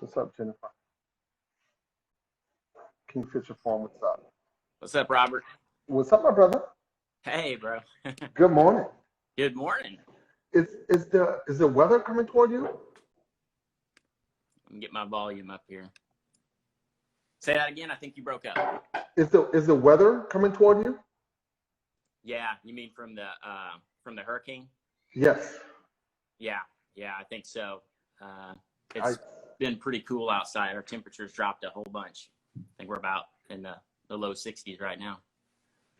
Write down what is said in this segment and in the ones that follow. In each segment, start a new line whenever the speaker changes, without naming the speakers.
What's up, Jennifer? Kingfisher Farm, what's up?
What's up, Robert?
What's up, my brother?
Hey, bro.
Good morning.
Good morning.
Is the weather coming toward you?
Let me get my volume up here. Say that again. I think you broke up.
Is the weather coming toward you?
Yeah, you mean from the hurricane?
Yes.
Yeah, I think so.
I
It's been pretty cool outside. Our temperatures dropped a whole bunch. I think we're about in the low 60s right now.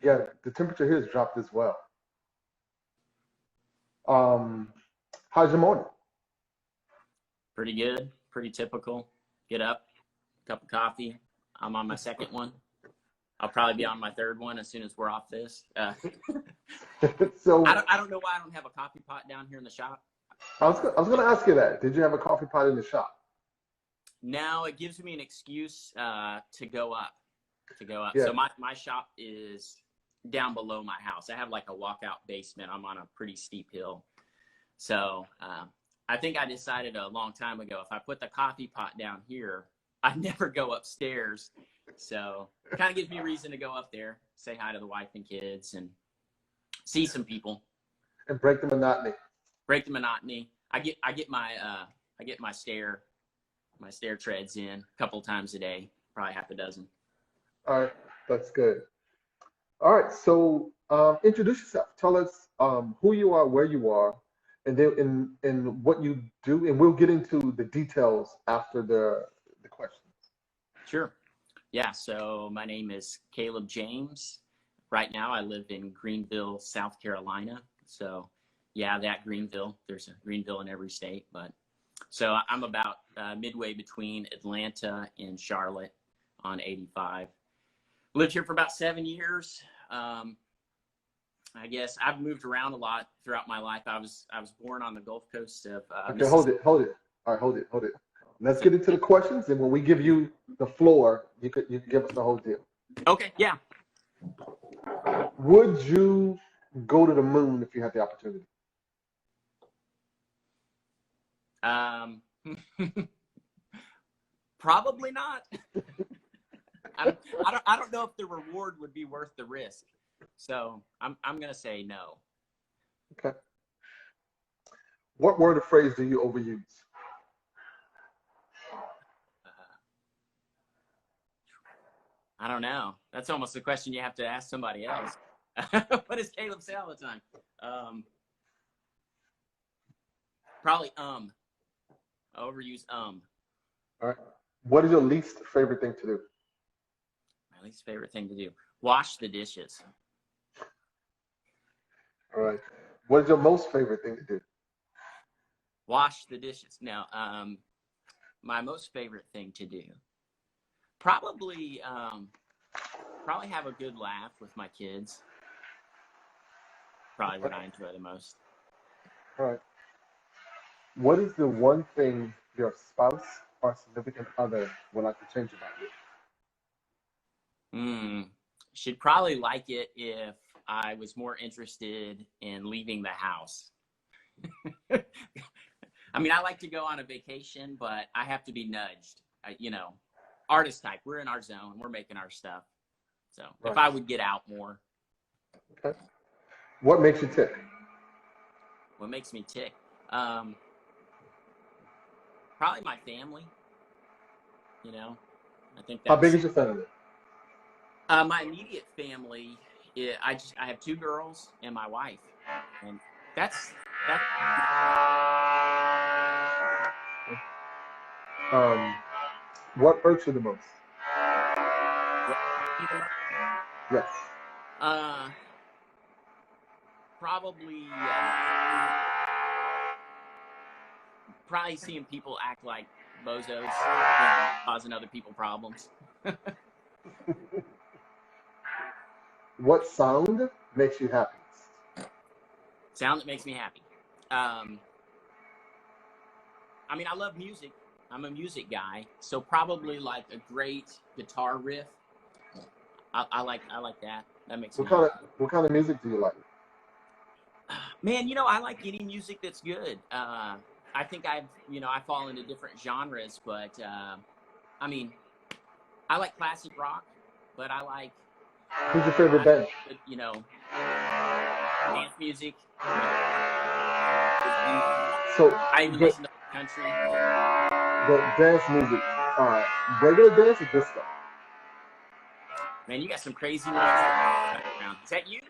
Yeah, the temperature here has dropped as well. Um, how's your morning?
Pretty good. Pretty typical. Get up, cup of coffee. I'm on my second one. I'll probably be on my third one as soon as we're off this.
So
I don't know why I don't have a coffee pot down here in the shop.
I was gonna ask you that. Did you have a coffee pot in the shop?
Now it gives me an excuse to go up.
Yeah.
So my shop is down below my house. I have like a walkout basement. I'm on a pretty steep hill. So I think I decided a long time ago, if I put the coffee pot down here, I never go upstairs. So it kind of gives me a reason to go up there, say hi to the wife and kids, and see some people.
And break the monotony.
Break the monotony. I get my stair treads in a couple of times a day, probably half a dozen.
All right, that's good. All right, so introduce yourself. Tell us who you are, where you are, and then and what you do, and we'll get into the details after the questions.
Sure. Yeah, so my name is Caleb James. Right now I live in Greenville, South Carolina. So yeah, that Greenville, there's a Greenville in every state, but so I'm about midway between Atlanta and Charlotte on 85. Lived here for about 7 years. I guess I've moved around a lot throughout my life. I was born on the Gulf Coast of
Okay, hold it. All right, hold it. Let's get into the questions, and when we give you the floor, you can give us the whole deal.
Okay, yeah.
Would you go to the moon if you had the opportunity?
Probably not. I don't know if the reward would be worth the risk. So I'm gonna say no.
Okay. What word or phrase do you overuse?
I don't know. That's almost a question you have to ask somebody else. What does Caleb say all the time? Probably I overuse
All right. What is your least favorite thing to do?
My least favorite thing to do. Wash the dishes.
All right. What is your most favorite thing to do?
Wash the dishes. Now, my most favorite thing to do. Probably have a good laugh with my kids. Probably what I enjoy the most.
All right. What is the one thing your spouse or significant other would like to change about you?
She'd probably like it if I was more interested in leaving the house. I mean, I like to go on a vacation, but I have to be nudged. Artist type. We're in our zone. We're making our stuff. So
Right.
If I would get out more.
Okay. What makes you tick?
What makes me tick? Probably my family. I think
How
that's.
big is your family?
My immediate family. I have 2 girls and my wife, and that's.
What hurts you the most? Yes.
Probably seeing people act like bozos, causing other people problems.
What sound makes you happy?
Sound that makes me happy. I mean, I love music. I'm a music guy, so probably like a great guitar riff. I like that. That makes me happy.
What kind of music do you like?
Man, I like any music that's good. I think I fall into different genres, but I mean, I like classic rock, but I like,
Who's your favorite band?
you know, dance music.
So
I even listen to country.
the dance music. Regular dance or disco?
Man, you got some crazy noise background. Is that you? Okay.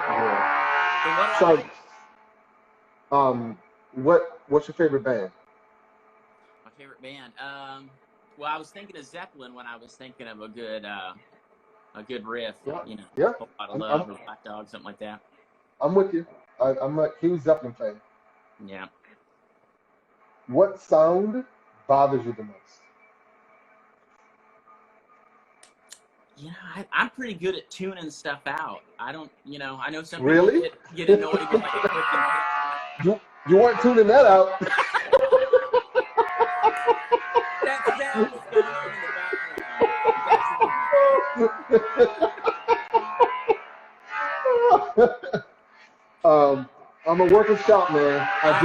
Yeah.
So
What's your favorite band?
my favorite band. Well, I was thinking of Zeppelin when I was thinking of a good riff.
Yeah.
You know,
Yeah.
a lot of love or Black Dog, something like that.
I'm with you. I'm a huge Zeppelin fan.
Yeah.
What sound bothers you the most?
Yeah, I'm pretty good at tuning stuff out. I don't, I know some
Really?
people get annoyed with like a clicking.
You weren't tuning that out.
That sound was going on in the background.
I'm a working shop man. I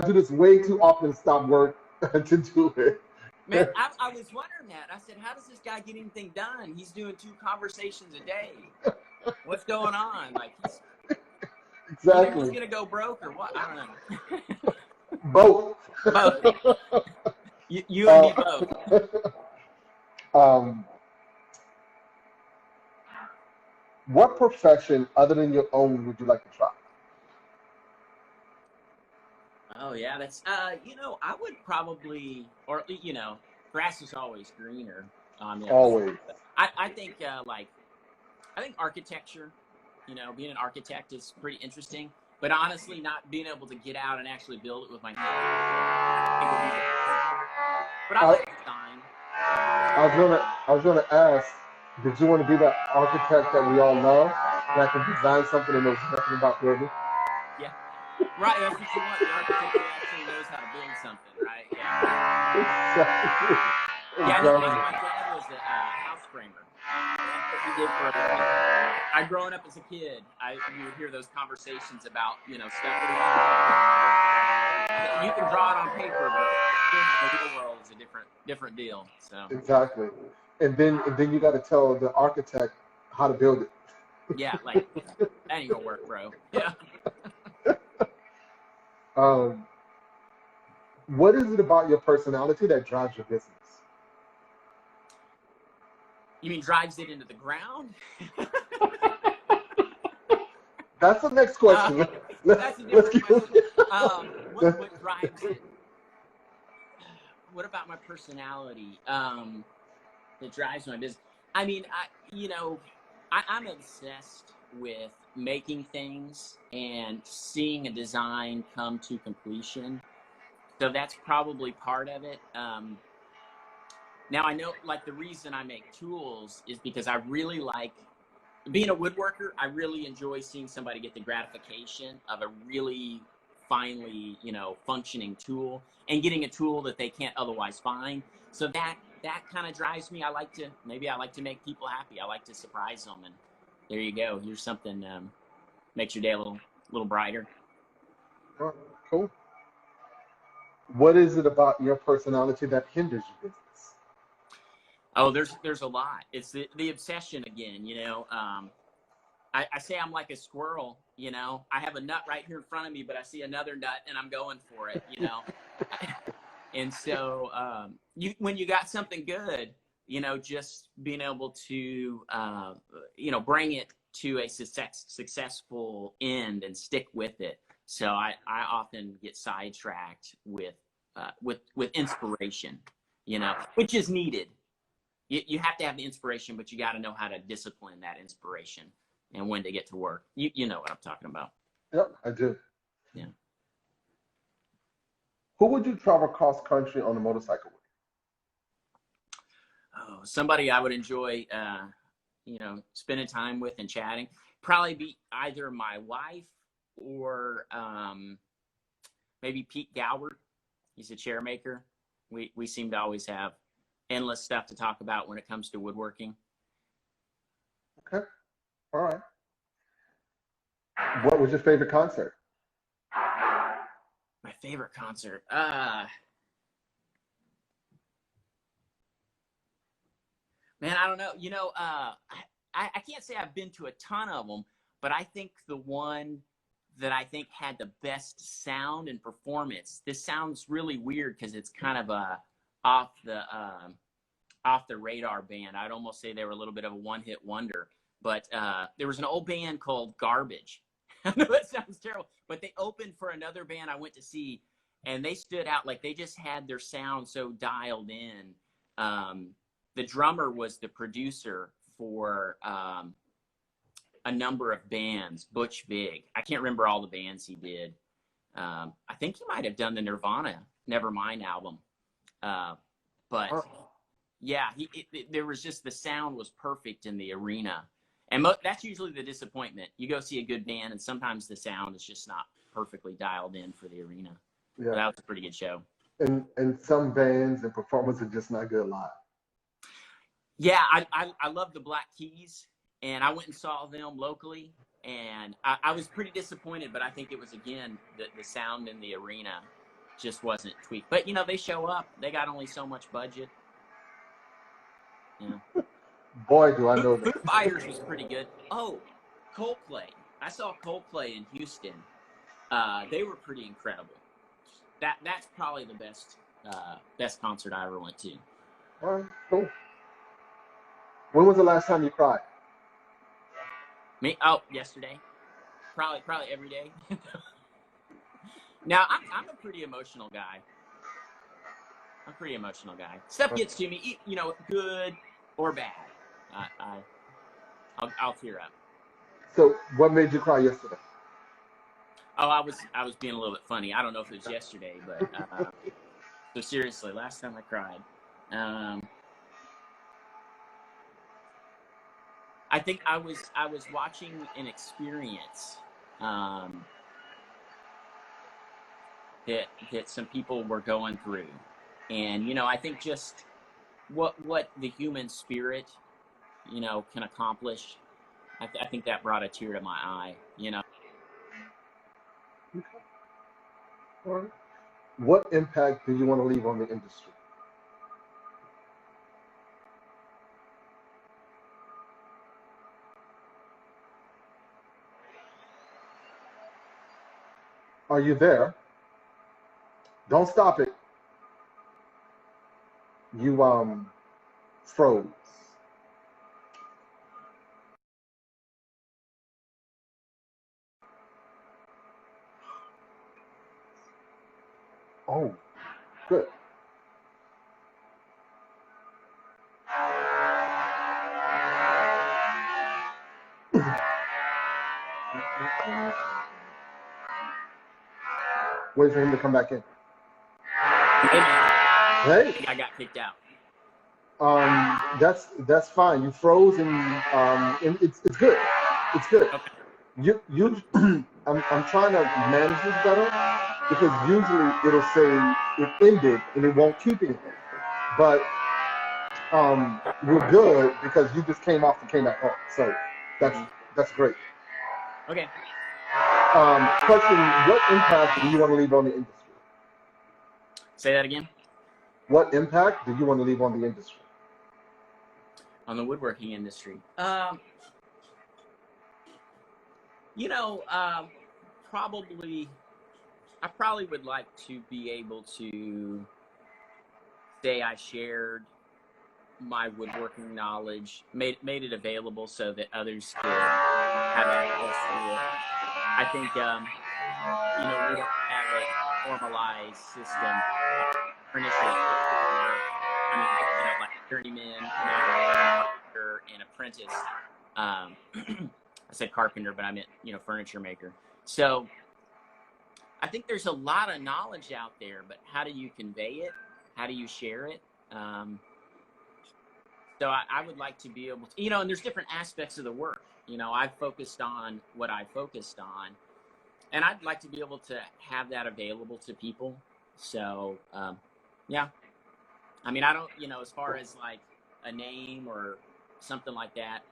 do this way too often to stop work to do it.
Man, I was wondering that. I said, how does this guy get anything done? He's doing 2 conversations a day. What's going on? Like,
Exactly.
He's going to go broke or what? I don't know.
Both.
Both. You and me both.
What profession other than your own would you like to try?
Oh yeah, that's I would probably, or at least, grass is always greener.
Always.
I think I think architecture, being an architect is pretty interesting. But honestly, not being able to get out and actually build it with my hands. But I like design.
I was gonna ask, did you want to be that architect that we all know that can design something and knows nothing about building?
Yeah. Right, that's what you want. The architect that actually knows how to build something, right? Yeah.
Exactly.
Yeah, my dad was a house framer. That's what he did for a living. I growing up as a kid, you would hear those conversations about, stuff that you can draw it on paper, but the real world is a different deal. So
Exactly. And then you got to tell the architect how to build it.
yeah, like that ain't gonna work, bro. Yeah.
What is it about your personality that drives your business?
You mean drives it into the ground?
That's the next question.
That's a different question. What drives it? What about my personality that drives my business? I mean, I'm obsessed with making things and seeing a design come to completion. So that's probably part of it. Now I know, like, the reason I make tools is because I really like being a woodworker. I really enjoy seeing somebody get the gratification of a really finely, functioning tool and getting a tool that they can't otherwise find. So that kind of drives me. I like to make people happy. I like to surprise them, and there you go. Here's something makes your day a little brighter.
Oh, cool. What is it about your personality that hinders your business?
Oh, there's a lot. It's the obsession again. I say I'm like a squirrel. I have a nut right here in front of me, but I see another nut and I'm going for it. And so when you got something good, just being able to bring it to a successful end and stick with it. So I often get sidetracked with inspiration, which is needed. You have to have the inspiration, but you got to know how to discipline that inspiration and when to get to work. You know what I'm talking about.
Yep, I do.
Yeah.
Who would you travel cross country on a motorcycle with?
Oh, somebody I would enjoy, spending time with and chatting. Probably be either my wife or maybe Pete Galbert. He's a chair maker. We seem to always have endless stuff to talk about when it comes to woodworking.
Okay. All right. What was your favorite concert?
My favorite concert. Man, I don't know. I can't say I've been to a ton of them, but I think the one that I think had the best sound and performance. This sounds really weird because it's kind of a off the radar band. I'd almost say they were a little bit of a one-hit wonder. But there was an old band called Garbage. I know that sounds terrible, but they opened for another band I went to see, and they stood out. Like, they just had their sound so dialed in. The drummer was the producer for a number of bands, Butch Vig. I can't remember all the bands he did. I think he might have done the Nirvana Nevermind album. But yeah, there was just, the sound was perfect in the arena. And that's usually the disappointment. You go see a good band, and sometimes the sound is just not perfectly dialed in for the arena. Yeah. But that was a pretty good show.
And some bands and performers are just not good live.
Yeah, I love the Black Keys, and I went and saw them locally, and I was pretty disappointed, but I think it was, again, the sound in the arena just wasn't tweaked. But, they show up. They got only so much budget. Yeah.
Boy, do I know that.
Foo Fighters was pretty good. Oh, Coldplay. I saw Coldplay in Houston. They were pretty incredible. That's probably the best concert I ever went to.
All right, cool. When was the last time you cried?
Me? Oh, yesterday. Probably every day. Now, I'm a pretty emotional guy. Stuff gets to me, good or bad. I'll tear up.
So, what made you cry yesterday?
Oh, I was being a little bit funny. I don't know if it was yesterday, but so seriously, last time I cried. I think I was watching an experience that some people were going through, and I think just what the human spirit can accomplish. I think that brought a tear to my eye.
Okay. All right. What impact do you want to leave on the industry? Are you there? Don't stop it. You froze. Oh, good. Wait for him to come back in.
Hey, man.
Hey.
I think I got kicked out.
That's fine. You froze, and it's good. It's good.
Okay.
You I'm trying to manage this better, because usually it'll say it ended and it won't keep anything. But we're good because you just came off and came back on. So that's great.
Okay.
Question: what impact do you want to leave on the industry?
Say that again.
What impact do you want to leave on the industry?
On the woodworking industry. I probably would like to be able to say I shared my woodworking knowledge, made it available so that others could have access to it. I think, we don't have a formalized system. Like journeyman, carpenter, and apprentice. I said carpenter, but I meant, furniture maker. So I think there's a lot of knowledge out there, but how do you convey it? How do you share it? So I would like to be able to, and there's different aspects of the work. I've focused on what I focused on, and I'd like to be able to have that available to people. So, yeah. I mean, I don't, as far as like a name or something like that,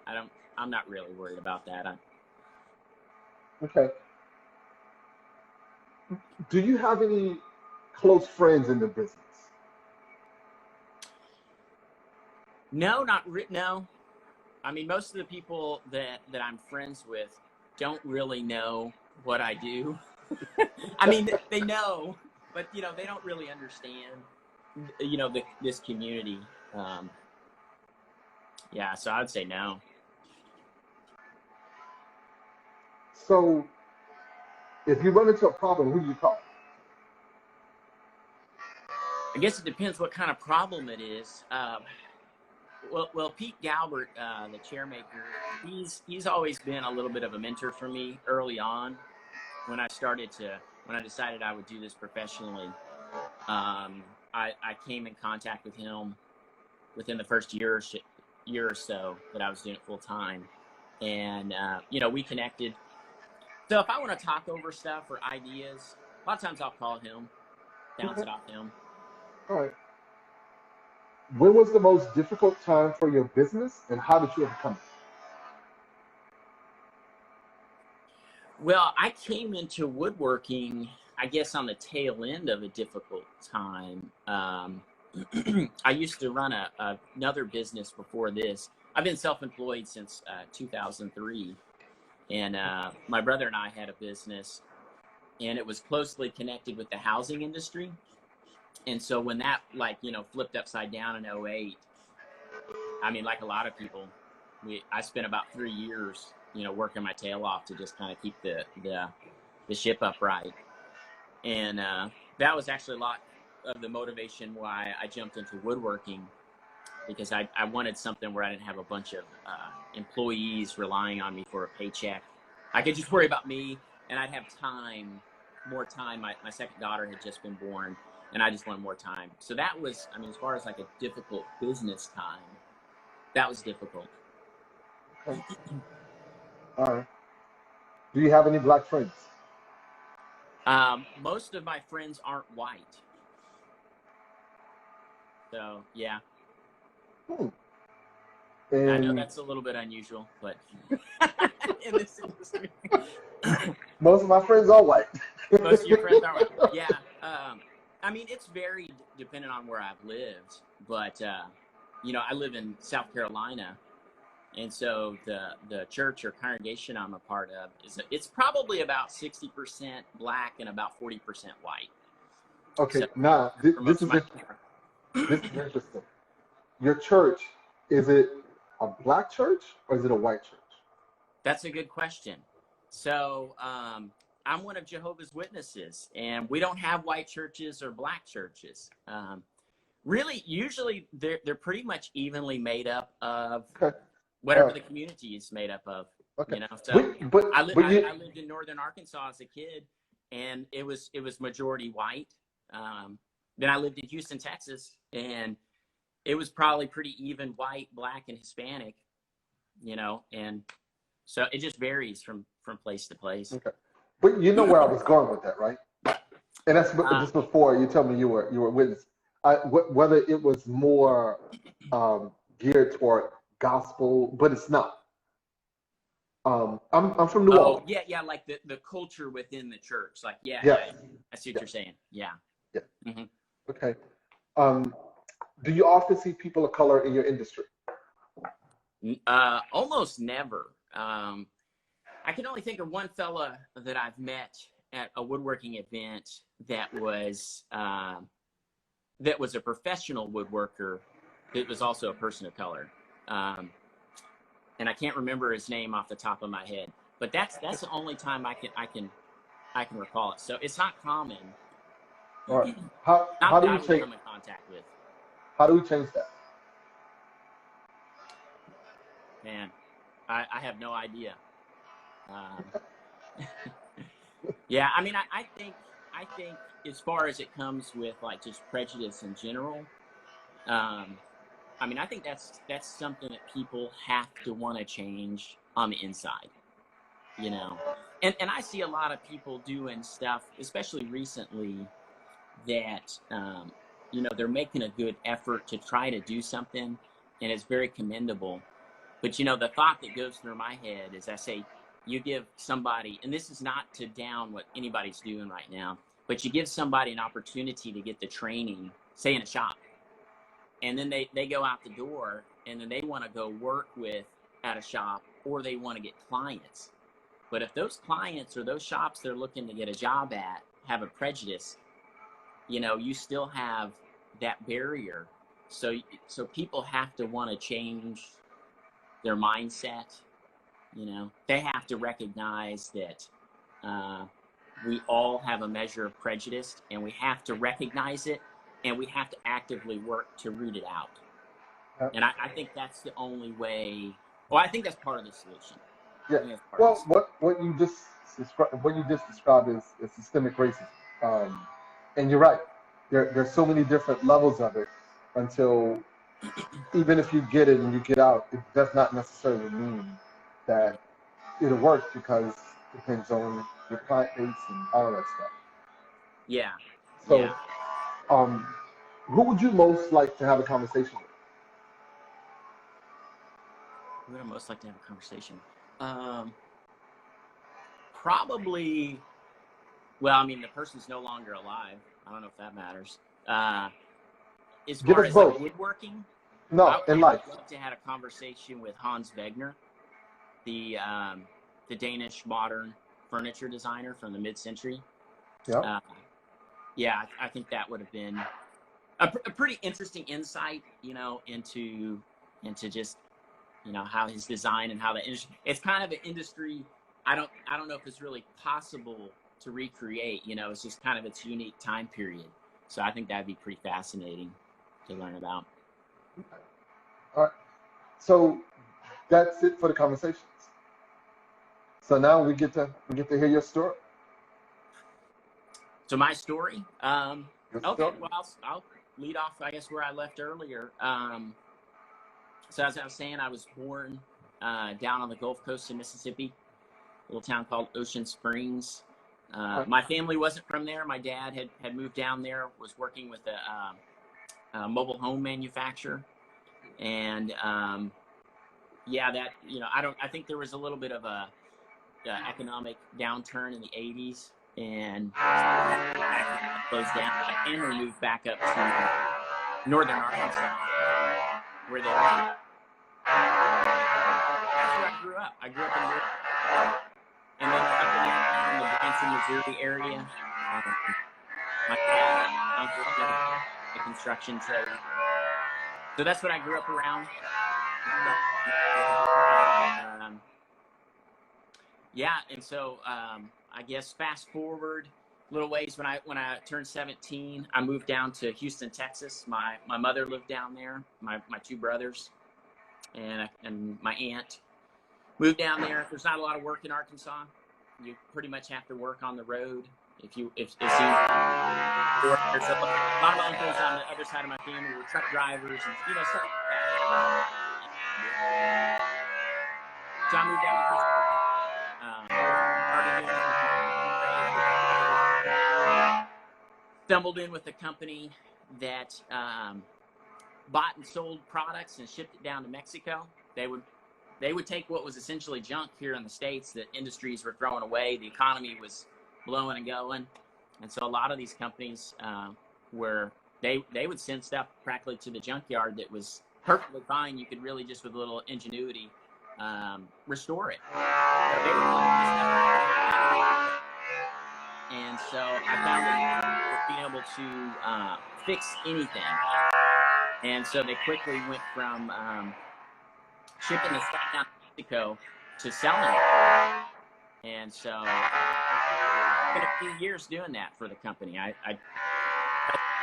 I'm not really worried about that.
Okay. Do you have any close friends in the business?
No, no. I mean, most of the people that I'm friends with don't really know what I do. I mean, they know, but they don't really understand, this community. Um, yeah, so I'd say no.
So if you run into a problem, who do you call?
I guess it depends what kind of problem it is. Well, Pete Galbert, the chairmaker, he's always been a little bit of a mentor for me early on when I decided I would do this professionally. I came in contact with him within the first year or so that I was doing it full time, and we connected. So if I want to talk over stuff or ideas, a lot of times I'll call him, bounce
Okay.
it off him.
All right. When was the most difficult time for your business, and how did you overcome it?
Well, I came into woodworking, I guess, on the tail end of a difficult time. I used to run another business before this. I've been self-employed since 2003, and my brother and I had a business, and it was closely connected with the housing industry. And so when that flipped upside down in '08, I mean, like a lot of people, I spent about 3 years, working my tail off to just kind of keep the ship upright. And that was actually a lot of the motivation why I jumped into woodworking, because I wanted something where I didn't have a bunch of employees relying on me for a paycheck. I could just worry about me, and I'd have more time. My second daughter had just been born, and I just wanted more time. So that was, I mean, as far as like a difficult business time, that was difficult.
Okay. All right. Do you have any black friends?
Most of my friends aren't white. So, yeah.
Hmm.
I know
And
that's a little bit unusual, but in this industry.
most of my friends are white.
Most of your friends are white. Yeah. I mean, it's varied depending on where I've lived, but, I live in South Carolina. And so the church or congregation I'm a part of it's probably about 60% black and about 40% white.
Okay,
So
now
for
this
most of
is
my
this is interesting. Your church, is it a black church or is it a white church?
That's a good question. So I'm one of Jehovah's Witnesses, and we don't have white churches or black churches. Really, usually they're pretty much evenly made up of
Okay, all
whatever
right,
the community is made up of.
okay.
So
But you
I lived in northern Arkansas as a kid, and it was majority white. Then I lived in Houston, Texas, and it was probably pretty even white, black, and Hispanic. And so it just varies from place to place.
okay. But you know where I was going with that, right? And that's
Uh,
just before you tell me you were a witness. Whether it was more geared toward gospel, but it's not. I'm from New
oh,
Orleans.
yeah, like the culture within the church. Like, yeah,
Yes,
I see what
yes,
you're saying. Yeah.
yes.
hmm
Okay. Um, do you often see people of color in your industry?
Almost never. I can only think of one fella that I've met at a woodworking event that was a professional woodworker that was also a person of color. And I can't remember his name off the top of my head, but that's the only time I can recall it. So it's not common.
All right. How
Not
do
that
we
I would
change?
come in contact with.
How do we change that?
Man, I have no idea. Um, yeah, I mean, I think as far as it comes with like just prejudice in general, um, I mean, I think that's something that people have to want to change on the inside, you know. And I see a lot of people doing stuff, especially recently, that they're making a good effort to try to do something, and it's very commendable. But the thought that goes through my head is, I say, you give somebody, and this is not to down what anybody's doing right now, but you give somebody an opportunity to get the training, say in a shop, and then they go out the door, and then they want to go work with at a shop, or they want to get clients. But if those clients or those shops they're looking to get a job at have a prejudice, you know, you still have that barrier. So people have to want to change their mindset. You know, they have to recognize that we all have a measure of prejudice, and we have to recognize it, and we have to actively work to root it out. And I think that's the only way. Well, I think that's part of the solution.
Yeah. Well, what you just described is systemic racism, and you're right. There's so many different levels of it until even if you get it and you get out, it does not necessarily mean that it'll work because it depends on your client base and all of that stuff.
Yeah.
So,
Yeah.
who would you most like to have a conversation with?
Who would I most like to have a conversation? Probably. Well, I mean, the person's no longer alive. I don't know if that matters. As
Give
far
us
as
both.
like woodworking,
No, in life.
I'd love to have a conversation with Hans Wegner, the Danish modern furniture designer from the mid-century.
Yeah.
Yeah, I think that would have been a pretty interesting insight, you know, into just, you know, how his design and how the industry. It's kind of an industry. I don't know if it's really possible to recreate. You know, it's just kind of its unique time period. So I think that'd be pretty fascinating to learn about.
All right. So that's it for the conversations. So now we get to hear your story.
So my story.
Your
Okay.
story.
Well, I'll lead off, I guess, where I left earlier. So as I was saying, I was born down on the Gulf Coast of Mississippi, a little town called Ocean Springs. My family wasn't from there. My dad had moved down there, was working with a mobile home manufacturer, and yeah, that, you know, I think there was a little bit of a economic downturn in the 80s, and closed down. My family moved back up to northern Arkansas, where they were. That's where I grew up. I grew up in Missouri, and then up in the Branson, Missouri area. My dad and uncle did the construction trade, so that's what I grew up around. Yeah, and so I guess fast forward a little ways, when I turned 17, I moved down to Houston, Texas. My mother lived down there. My two brothers and my aunt moved down there. There's not a lot of work in Arkansas. You pretty much have to work on the road. If there's a lot of uncles on the other side of my family were truck drivers and, you know, stuff like that. So I moved down to Houston. Stumbled in with a company that bought and sold products and shipped it down to Mexico. They would take what was essentially junk here in the States that industries were throwing away. The economy was blowing and going, and so a lot of these companies where they would send stuff practically to the junkyard that was perfectly fine. You could really just, with a little ingenuity, restore it. So they and so I found that being able to fix anything. And so they quickly went from shipping the stuff down to Mexico to selling it. And so it's been a few years doing that for the company. I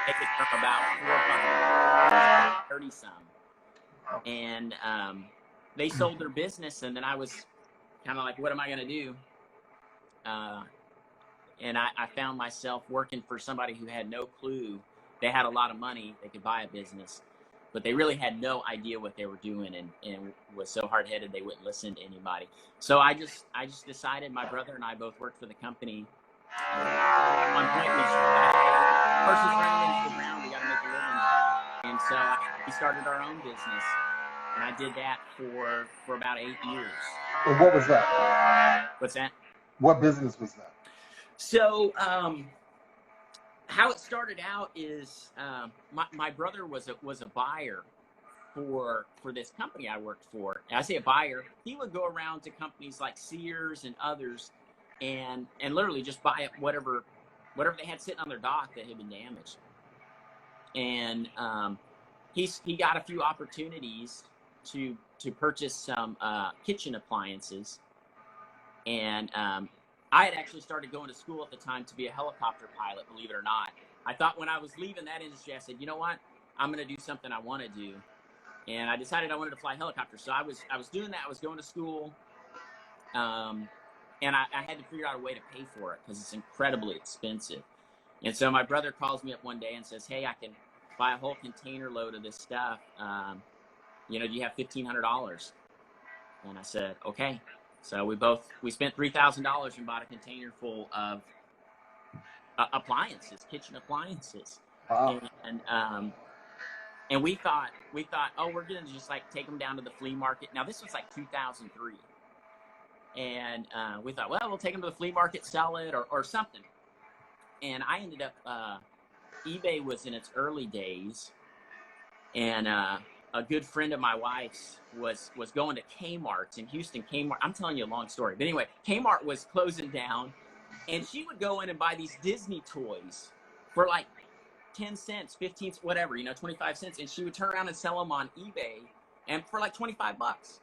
take it from about 4 or 5, 30 some. And they sold their business, and then I was kind of like, what am I going to do? And I found myself working for somebody who had no clue. They had a lot of money. They could buy a business, but they really had no idea what they were doing, and was so hard-headed they wouldn't listen to anybody. So I just decided, my brother and I both worked for the company. At one point, horses running into the ground, we got to make a living. And so we started our own business, and I did that for about 8 years.
And what was that?
What's that?
What business was that?
So how it started out is my brother was a buyer for this company I worked for. And I say a buyer. He would go around to companies like Sears and others, and literally just buy up whatever they had sitting on their dock that had been damaged. And he got a few opportunities to purchase some kitchen appliances, and I had actually started going to school at the time to be a helicopter pilot, believe it or not. I thought when I was leaving that industry, I said, you know what, I'm going to do something I want to do. And I decided I wanted to fly helicopters. So I was doing that. I was going to school, and I had to figure out a way to pay for it because it's incredibly expensive. And so my brother calls me up one day and says, hey, I can buy a whole container load of this stuff. Do you have $1,500? And I said, okay. So we spent $3,000 and bought a container full of appliances, kitchen appliances.
Wow.
And we thought, oh, we're gonna just like take them down to the flea market. Now this was like 2003, and we thought, well, we'll take them to the flea market, sell it, or something. And I ended up, eBay was in its early days, and a good friend of my wife's was going to Kmart in Houston. Kmart, I'm telling you a long story, but anyway, Kmart was closing down, and she would go in and buy these Disney toys for like 10 cents, 15, whatever, 25 cents. And she would turn around and sell them on eBay and for like 25 bucks.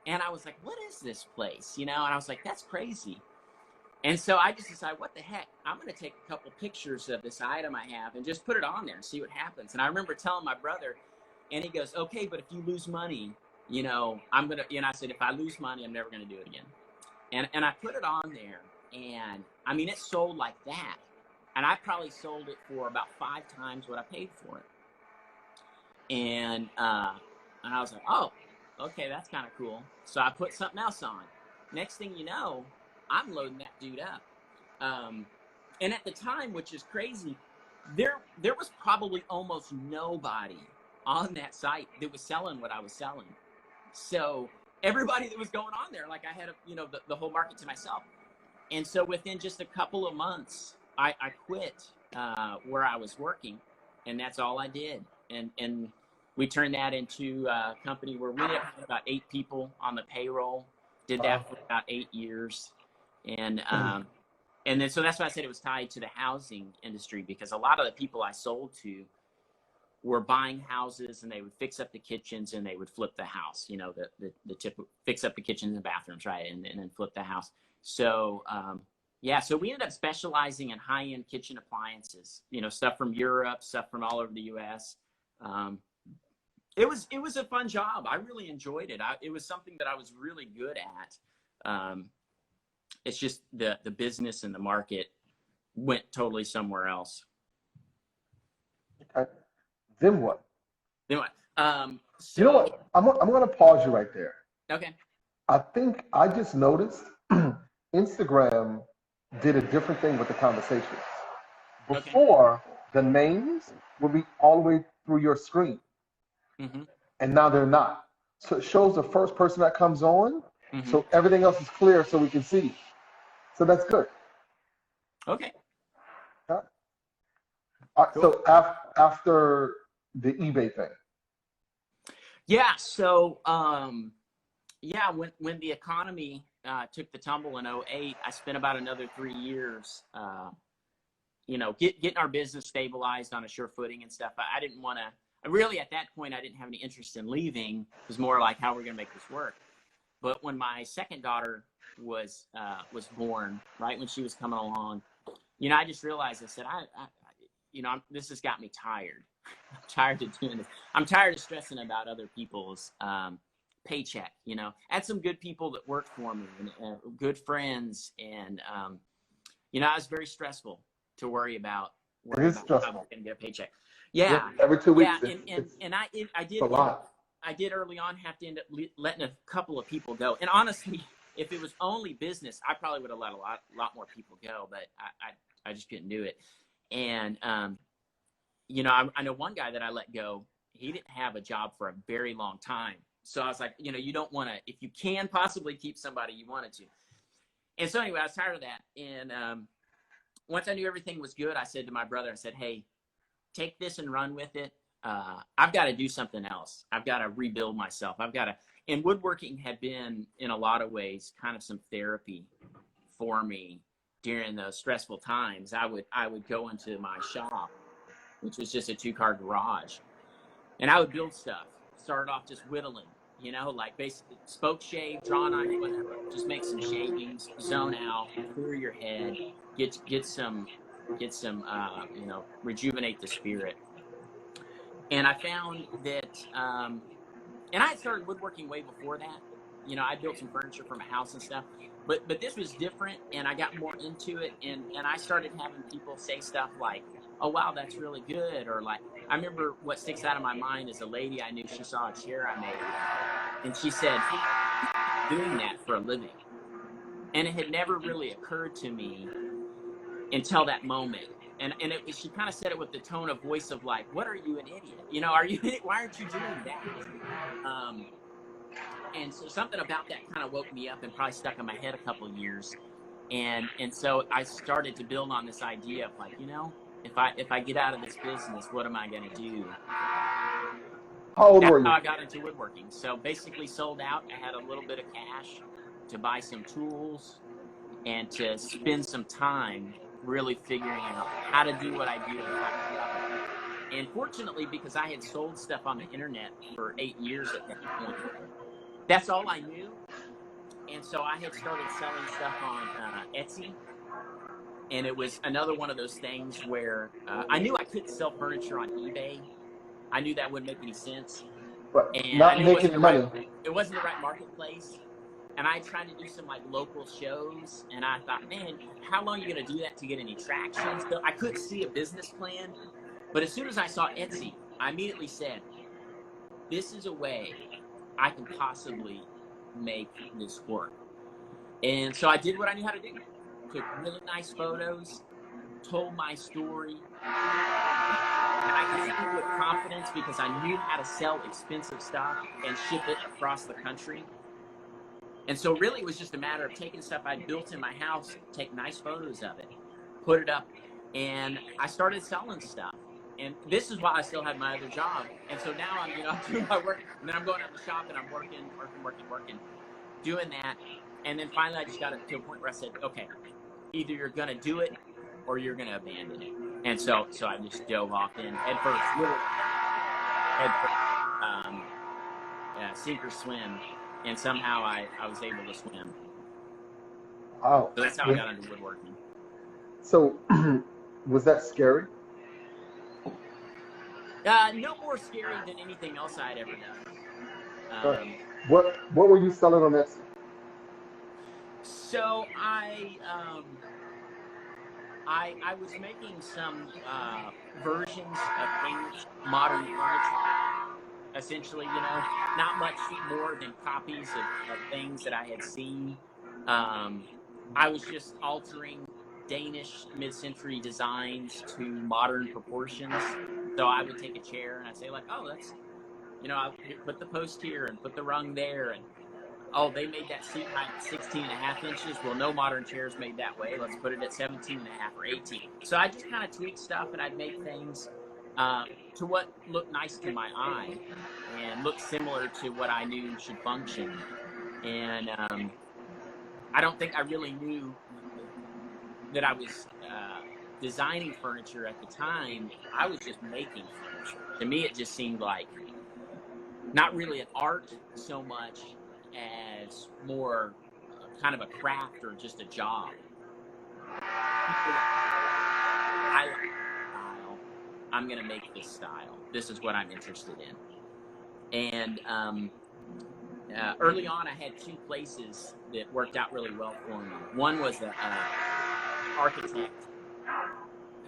And I was like, what is this place? And I was like, that's crazy. And so I just decided, what the heck? I'm going to take a couple pictures of this item I have and just put it on there and see what happens. And I remember telling my brother, and he goes, okay, but if you lose money, I'm going to, and I said, if I lose money, I'm never going to do it again. And I put it on there, and I mean, it sold like that. And I probably sold it for about 5 times what I paid for it. And I was like, oh, okay, that's kind of cool. So I put something else on. Next thing you know, I'm loading that dude up. And at the time, which is crazy, there was probably almost nobody on that site that was selling what I was selling. So everybody that was going on there, like I had, the whole market to myself. And so within just a couple of months, I quit where I was working, and that's all I did. And we turned that into a company where we ended up having about 8 people on the payroll. Did that for about 8 years, and then so that's why I said it was tied to the housing industry, because a lot of the people I sold to were buying houses, and they would fix up the kitchens and they would flip the house. The typical fix up the kitchens and bathrooms, right, and then flip the house. So so we ended up specializing in high-end kitchen appliances, stuff from Europe, stuff from all over the U.S. It was a fun job. I really enjoyed it. It was something that I was really good at. It's just the business and the market went totally somewhere else.
Okay. Then what?
So,
you know what? I'm going to pause you right there.
Okay.
I think I just noticed Instagram did a different thing with the conversations. Before, the names would be all the way through your screen.
Mm-hmm.
And now they're not. So it shows the first person that comes on,
mm-hmm.
So everything else is clear so we can see. So that's good.
Okay.
Cool. So after the eBay thing.
Yeah. So, when the economy took the tumble in 2008, I spent about another 3 years, getting our business stabilized on a sure footing and stuff. I didn't want to, really at that point, I didn't have any interest in leaving. It was more like, how are we going to make this work? But when my second daughter was born, right when she was coming along, I just realized, I said, this has got me tired. I'm tired of doing this. I'm tired of stressing about other people's paycheck. I had some good people that worked for me and good friends, and it was very stressful to worry about how I'm going to get a paycheck. Yeah.
Every 2 weeks.
Yeah, and I did.
A lot.
I did early on have to end up letting a couple of people go. And honestly, if it was only business, I probably would have let a lot more people go, but I just couldn't do it. And, I know one guy that I let go, he didn't have a job for a very long time. So I was like, you don't want to, if you can possibly keep somebody, you wanted to. And so anyway, I was tired of that. And once I knew everything was good, I said to my brother, I said, hey, take this and run with it. I've got to do something else. I've got to rebuild myself. And woodworking had been, in a lot of ways, kind of some therapy for me during those stressful times. I would go into my shop, which was just a 2-car garage, and I would build stuff. Started off just whittling, like basically spoke shave, draw knife, whatever. Just make some shavings, zone out, clear your head, get some, rejuvenate the spirit. And I found that, and I had started woodworking way before that. I built some furniture for my house and stuff, but this was different, and I got more into it, and I started having people say stuff like, oh, wow, that's really good. Or like, I remember what sticks out of my mind is a lady I knew, she saw a chair I made, and she said, hey, I'm doing that for a living. And it had never really occurred to me until that moment. And she kind of said it with the tone of voice of like, what are you, an idiot? Why aren't you doing that? And so something about that kind of woke me up and probably stuck in my head a couple of years. And so I started to build on this idea of like, if I get out of this business, what am I going to do?
How old were you?
That's how I got into woodworking. So basically sold out. I had a little bit of cash to buy some tools and to spend some time really figuring out how to do what I do. And fortunately, because I had sold stuff on the internet for 8 years at that point, that's all I knew. And so I had started selling stuff on Etsy. And it was another one of those things where I knew I couldn't sell furniture on eBay. I knew that wouldn't make any sense.
But
And
not
I knew
making money.
It wasn't the right marketplace. And I tried to do some like local shows, and I thought, man, how long are you going to do that to get any traction? So I couldn't see a business plan. But as soon as I saw Etsy, I immediately said, this is a way I can possibly make this work. And so I did what I knew how to do. Took really nice photos, told my story. And I could speak with confidence because I knew how to sell expensive stuff and ship it across the country. And so really it was just a matter of taking stuff I built in my house, take nice photos of it, put it up, and I started selling stuff. And this is why I still had my other job. And so now I'm doing my work, and then I'm going out to the shop and I'm working, doing that. And then finally I just got to a point where I said, okay, either you're going to do it or you're going to abandon it. And so I just dove off in head first, sink or swim. And somehow I was able to swim.
Wow.
So that's how I got into woodworking.
So was that scary?
No more scary than anything else I had ever done.
What were you selling on Etsy?
So I was making some versions of English modern furniture. Essentially, not much more than copies of things that I had seen. I was just altering Danish mid-century designs to modern proportions. So I would take a chair and I'd say like, oh, that's, I put the post here and put the rung there. And, oh, they made that seat height 16.5 inches. Well, no modern chairs made that way. Let's put it at 17.5 or 18. So I just kind of tweaked stuff and I'd make things to what looked nice to my eye and looked similar to what I knew should function. And I don't think I really knew that I was designing furniture at the time. I was just making furniture. To me, it just seemed like not really an art so much as more kind of a craft or just a job. I like style. I'm going to make this style. This is what I'm interested in. And early on, I had 2 places that worked out really well for me. One was an architect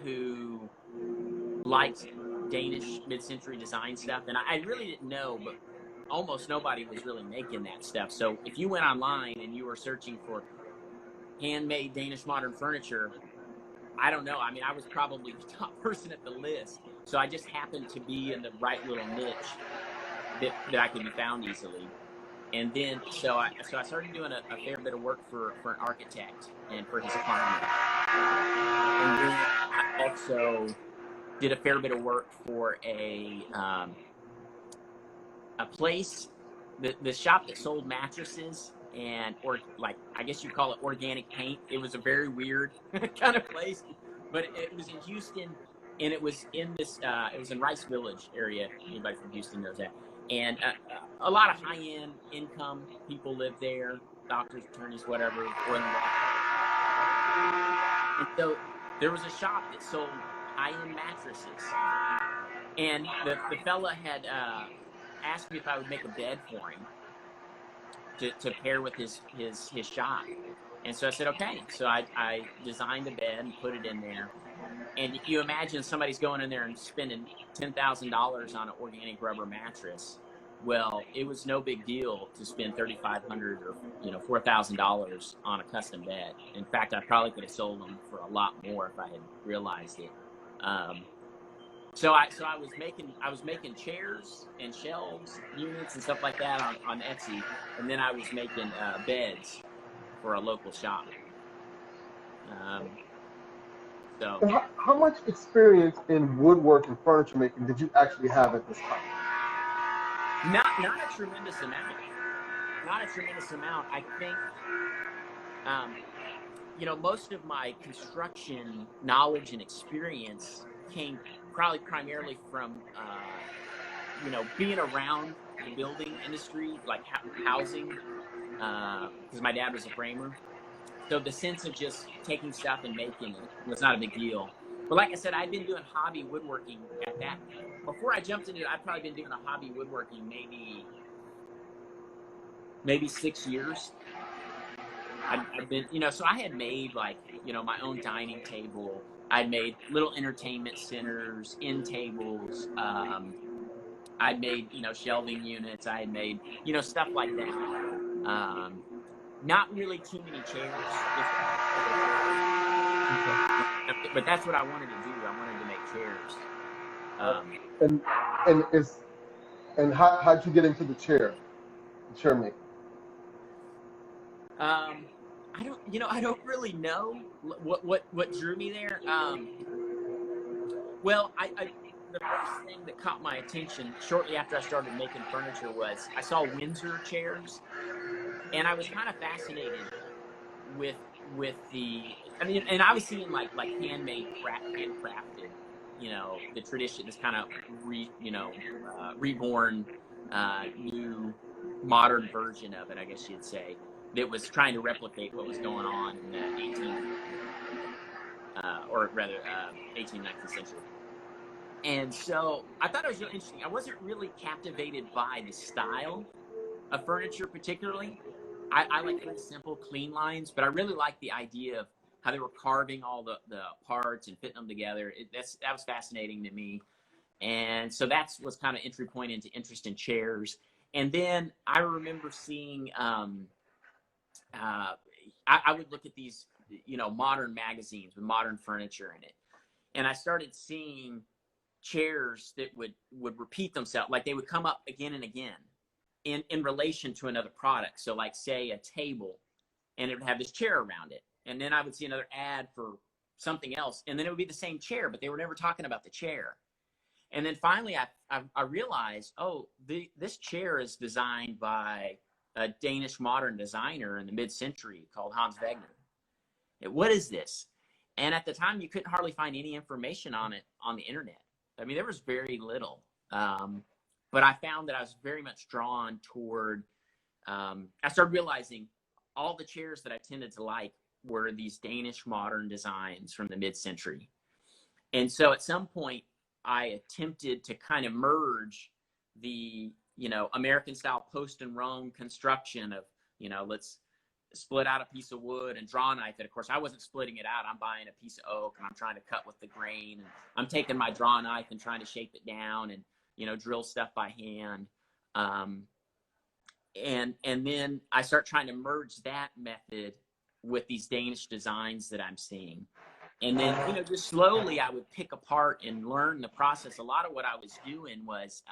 who liked Danish mid-century design stuff, and I really didn't know, but almost nobody was really making that stuff. So if you went online and you were searching for handmade Danish modern furniture, I don't know. I mean, I was probably the top person at the list. So I just happened to be in the right little niche that I could be found easily. And then, so I started doing a fair bit of work for an architect and for his client. And then I also did a fair bit of work for a place, the shop that sold mattresses and, or like, I guess you call it organic paint. It was a very weird kind of place, but it was in Houston, and it was in this, it was in Rice Village area. Anybody from Houston knows that. And a lot of high-end income people live there, doctors, attorneys, whatever, oil and gas. And so there was a shop that sold high-end mattresses. And the fella had asked me if I would make a bed for him to pair with his shop. And so I said, okay. So I designed a bed and put it in there. And you imagine somebody's going in there and spending $10,000 on an organic rubber mattress. Well, it was no big deal to spend $3,500 or $4,000 on a custom bed. In fact, I probably could have sold them for a lot more if I had realized it. So I was making chairs and shelves, units and stuff like that on Etsy, and then I was making beds for a local shop. So
And how much experience in woodwork and furniture making did you actually have at this time?
not a tremendous amount. Not a tremendous amount. I think most of my construction knowledge and experience came probably primarily from being around the building industry, like housing, because my dad was a framer. So the sense of just taking stuff and making it was not a big deal. But like I said, I'd been doing hobby woodworking at that. Before I jumped into it, I'd probably been doing a hobby woodworking maybe 6 years. I've been, so I had made my own dining table. I'd made little entertainment centers, end tables. I'd made, shelving units. I had made, stuff like that. Not really too many chairs. But that's what I wanted to do. I wanted to make chairs.
And how'd you get into the chair making?
I don't really know what drew me there. Well, the first thing that caught my attention shortly after I started making furniture was I saw Windsor chairs, and I was kind of fascinated with and I was seeing like handmade, handcrafted, the tradition, this kind of reborn, new modern version of it, I guess you'd say, that was trying to replicate what was going on in the 18th, 19th century. And so I thought it was really interesting. I wasn't really captivated by the style of furniture particularly. I like very simple, clean lines, but I really liked the idea of how they were carving all the parts and fitting them together. That was fascinating to me. And so that was kind of entry point into interest in chairs. And then I remember seeing, I would look at these, modern magazines with modern furniture in it. And I started seeing chairs that would repeat themselves. Like they would come up again and again in relation to another product. So like say a table, and it would have this chair around it. And then I would see another ad for something else. And then it would be the same chair, but they were never talking about the chair. And then finally I realized, this chair is designed by a Danish modern designer in the mid-century called Hans Wegener. What is this? And at the time, you couldn't hardly find any information on it on the internet. I mean, there was very little. But I found that I was very much drawn toward, I started realizing all the chairs that I tended to like were these Danish modern designs from the mid-century. And so at some point, I attempted to kind of merge the, American style post and rung construction of, let's split out a piece of wood and draw knife it. Of course, I wasn't splitting it out. I'm buying a piece of oak and I'm trying to cut with the grain. And I'm taking my draw knife and trying to shape it down and, drill stuff by hand. And then I start trying to merge that method with these Danish designs that I'm seeing. And then, just slowly I would pick apart and learn the process. A lot of what I was doing was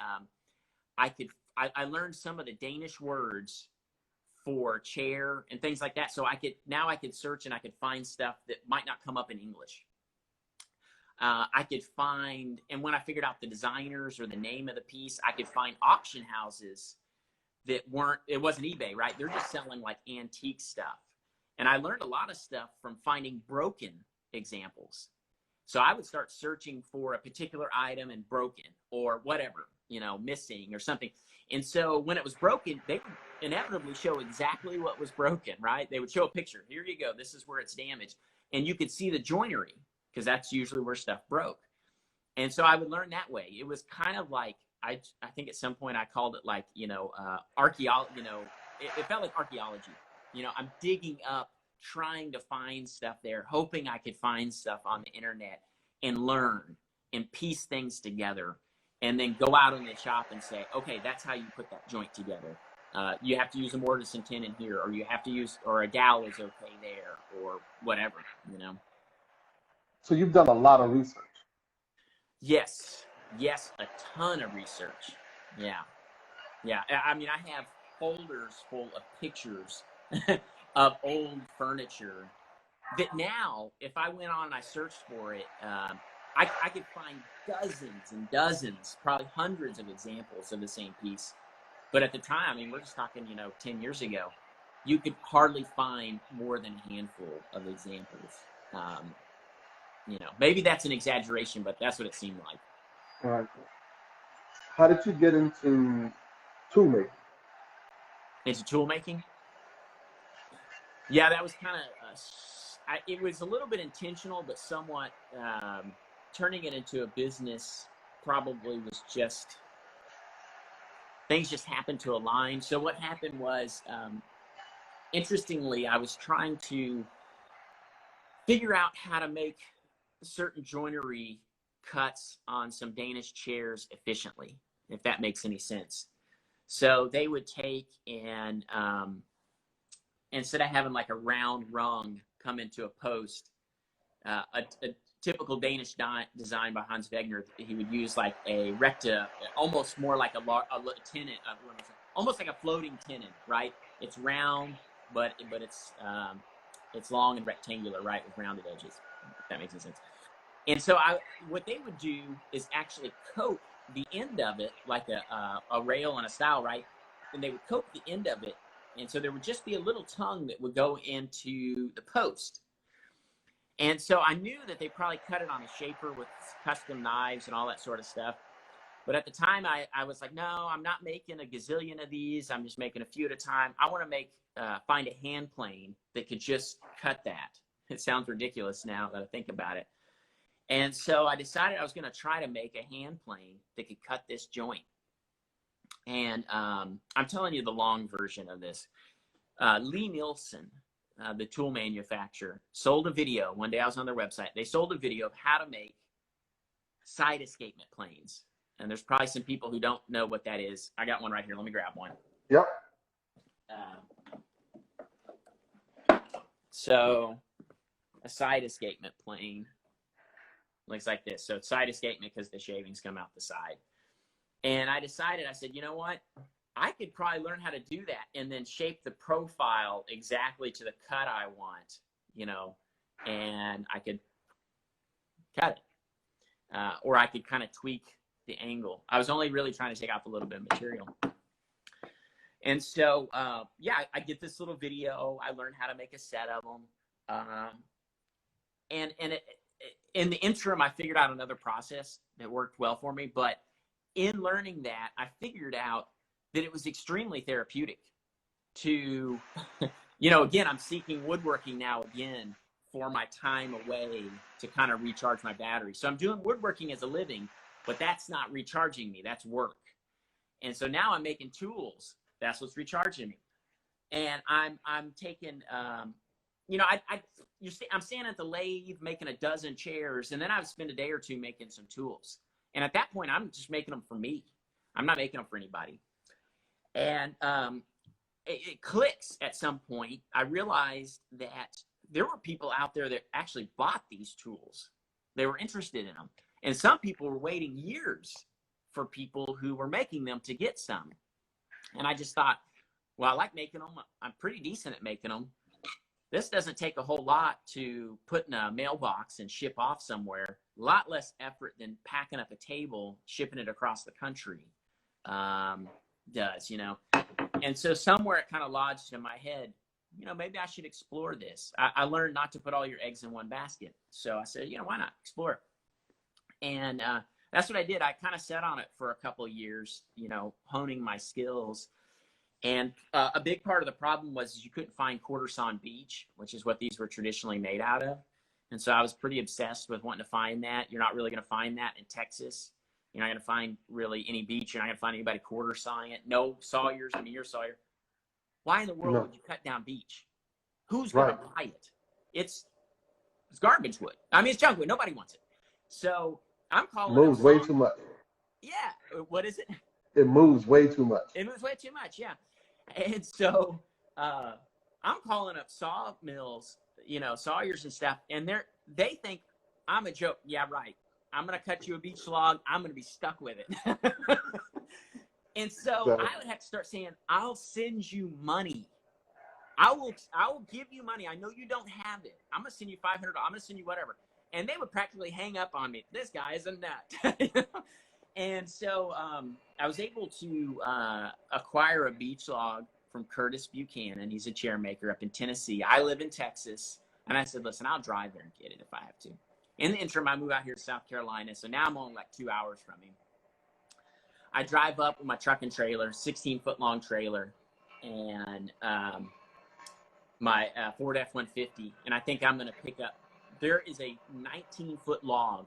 I learned some of the Danish words for chair and things like that. So I could search and I could find stuff that might not come up in English. I could find, and when I figured out the designers or the name of the piece, I could find auction houses that it wasn't eBay, right? They're just selling like antique stuff. And I learned a lot of stuff from finding broken examples. So I would start searching for a particular item and broken or whatever, missing or something. And so when it was broken, they would inevitably show exactly what was broken, right? They would show a picture. Here you go. This is where it's damaged. And you could see the joinery, because that's usually where stuff broke. And so I would learn that way. It was kind of like, I think at some point I called it like, archaeology, it felt like archaeology. I'm digging up, trying to find stuff there, hoping I could find stuff on the internet and learn and piece things together, and then go out in the shop and say, okay, that's how you put that joint together. You have to use a mortise and tenon here, or you have to use, or a dowel is okay there, or whatever,
So you've done a lot of research.
Yes, a ton of research. Yeah. I mean, I have folders full of pictures of old furniture that now, if I went on and I searched for it, I could find dozens and dozens, probably hundreds of examples of the same piece. But at the time, I mean, we're just talking, 10 years ago, you could hardly find more than a handful of examples. Maybe that's an exaggeration, but that's what it seemed like.
All right. How did you get into tool making?
Into tool making? Yeah, that was kind of, it was a little bit intentional, but somewhat turning it into a business probably was just, things just happened to align. So what happened was, interestingly, I was trying to figure out how to make certain joinery cuts on some Danish chairs efficiently, if that makes any sense. So they would take and instead of having like a round rung come into a post, a typical Danish design by Hans Wegner, he would use like a recta, almost more like a tenon, almost like a floating tenon, right? It's round, but it's long and rectangular, right, with rounded edges. If that makes any sense. And so what they would do is actually coat the end of it like a rail on a stile, right? And they would coat the end of it. And so there would just be a little tongue that would go into the post. And so I knew that they probably cut it on a shaper with custom knives and all that sort of stuff. But at the time, I was like, no, I'm not making a gazillion of these. I'm just making a few at a time. I want to find a hand plane that could just cut that. It sounds ridiculous now that I think about it. And so I decided I was going to try to make a hand plane that could cut this joint. And I'm telling you the long version of this. Lee Nielsen, the tool manufacturer, sold a video. One day I was on their website. They sold a video of how to make side escapement planes. And there's probably some people who don't know what that is. I got one right here. Let me grab one.
Yep.
So a side escapement plane looks like this. So it's side escapement because the shavings come out the side. And I decided, I said, you know what? I could probably learn how to do that and then shape the profile exactly to the cut I want, and I could cut it. Or I could kind of tweak the angle. I was only really trying to take out a little bit of material. And so, I get this little video. I learned how to make a set of them. And in the interim, I figured out another process that worked well for me. But in learning that, I figured out that it was extremely therapeutic to, again, I'm seeking woodworking now again for my time away to kind of recharge my battery. So I'm doing woodworking as a living, but that's not recharging me. That's work. And so now I'm making tools. That's what's recharging me. And I'm taking, I'm standing at the lathe making a dozen chairs, and then I would spend a day or two making some tools. And at that point, I'm just making them for me. I'm not making them for anybody. And it clicks at some point. I realized that there were people out there that actually bought these tools. They were interested in them. And some people were waiting years for people who were making them to get some. And I just thought, Well, I like making them. I'm pretty decent at making them. This doesn't take a whole lot to put in a mailbox and ship off somewhere. A lot less effort than packing up a table, shipping it across the country does, you know. And so somewhere it kind of lodged in my head, you know, maybe I should explore this. I learned not to put all your eggs in one basket. So I said, you know, why not explore it? And that's what I did. I kind of sat on it for a couple of years, you know, honing my skills. And a big part of the problem was you couldn't find quarter sawn beech, which is what these were traditionally made out of. And so I was pretty obsessed with wanting to find that. You're not really going to find that in Texas. You're not going to find really any beech. You're not going to find anybody quarter sawing it. No sawyers. I mean, you're a sawyer. Why in the world would you cut down beech? Who's going to buy it? It's garbage wood. I mean, it's junk wood. Nobody wants it. So I'm calling it.
Moves way too much.
Yeah. What is it?
It moves way too much.
It moves way too much, yeah. And so I'm calling up sawmills, you know, sawyers and stuff, and they think I'm a joke. Yeah, right. I'm going to cut you a beech log. I'm going to be stuck with it. And so I would have to start saying, I'll send you money. I will give you money. I know you don't have it. I'm going to send you $500. I'm going to send you whatever. And they would practically hang up on me. This guy is a nut. And so I was able to acquire a beech log from Curtis Buchanan. He's a chair maker up in Tennessee. I live in Texas. And I said, listen, I'll drive there and get it if I have to. In the interim, I move out here to South Carolina. So now I'm only like 2 hours from him. I drive up with my truck and trailer, 16-foot long trailer, and my Ford F-150. And I think I'm going to pick up, there is a 19-foot log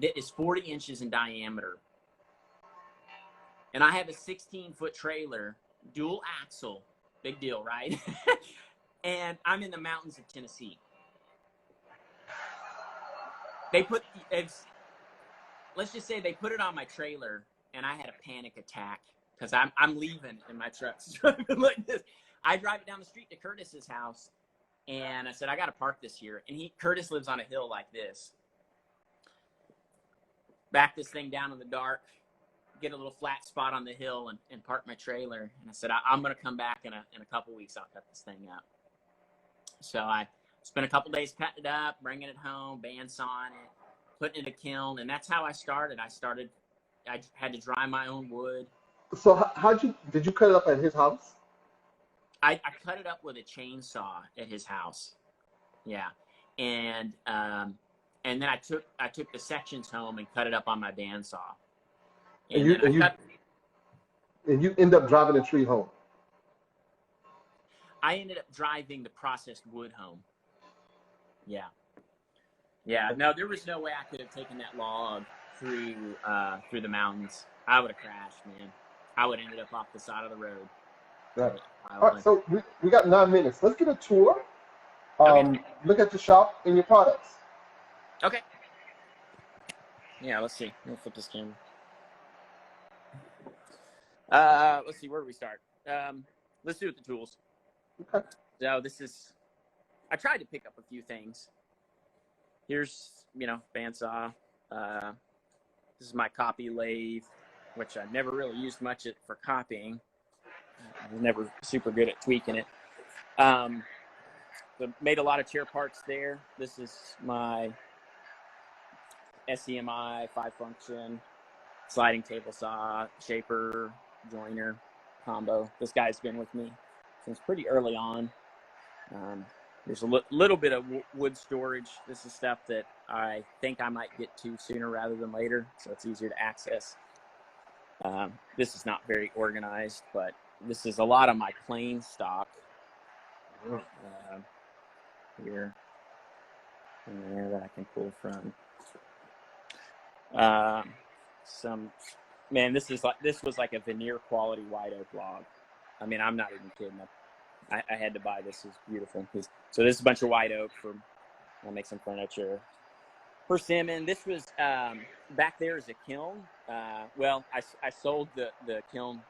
that is 40 inches in diameter. And I have a 16-foot trailer, dual axle, big deal, right? And I'm in the mountains of Tennessee. Let's just say they put it on my trailer, and I had a panic attack because I'm leaving in my truck like this. I drive it down the street to Curtis's house, and I said, I got to park this here. And Curtis lives on a hill like this. Back this thing down in the dark, get a little flat spot on the hill and park my trailer. And I said, I'm going to come back in a couple weeks. I'll cut this thing up. So I spent a couple days cutting it up, bringing it home, bandsawing it, putting it in a kiln. And that's how I started. I had to dry my own wood.
So did you cut it up at his house?
I cut it up with a chainsaw at his house. Yeah. And then I took the sections home and cut it up on my bandsaw.
And you end up driving the tree home.
I ended up driving the processed wood home. Yeah. Yeah. No, there was no way I could have taken that log through the mountains. I would have crashed, man. I would have ended up off the side of the road.
Right. All right, so we got 9 minutes. Let's get a tour.
Okay.
Look at your shop and your products.
Okay. Yeah, let's see. Let me flip this camera. Let's see, where do we start? Let's do it with the tools.
Okay.
So I tried to pick up a few things. Here's, bandsaw. This is my copy lathe, which I never really used much for copying. I was never super good at tweaking it. So made a lot of chair parts there. This is my SEMI 5-function sliding table saw, shaper, joiner combo. This guy's been with me since pretty early on. There's a little bit of wood storage. This is stuff that I think I might get to sooner rather than later, so it's easier to access. This is not very organized, but this is a lot of my plain stock here and there that I can pull from. This was like a veneer quality white oak log. I mean, I'm not even kidding. I had to buy this. It's beautiful. So this is a bunch of white oak I'll make some furniture. Persimmon. This was back there is a kiln. I sold the kiln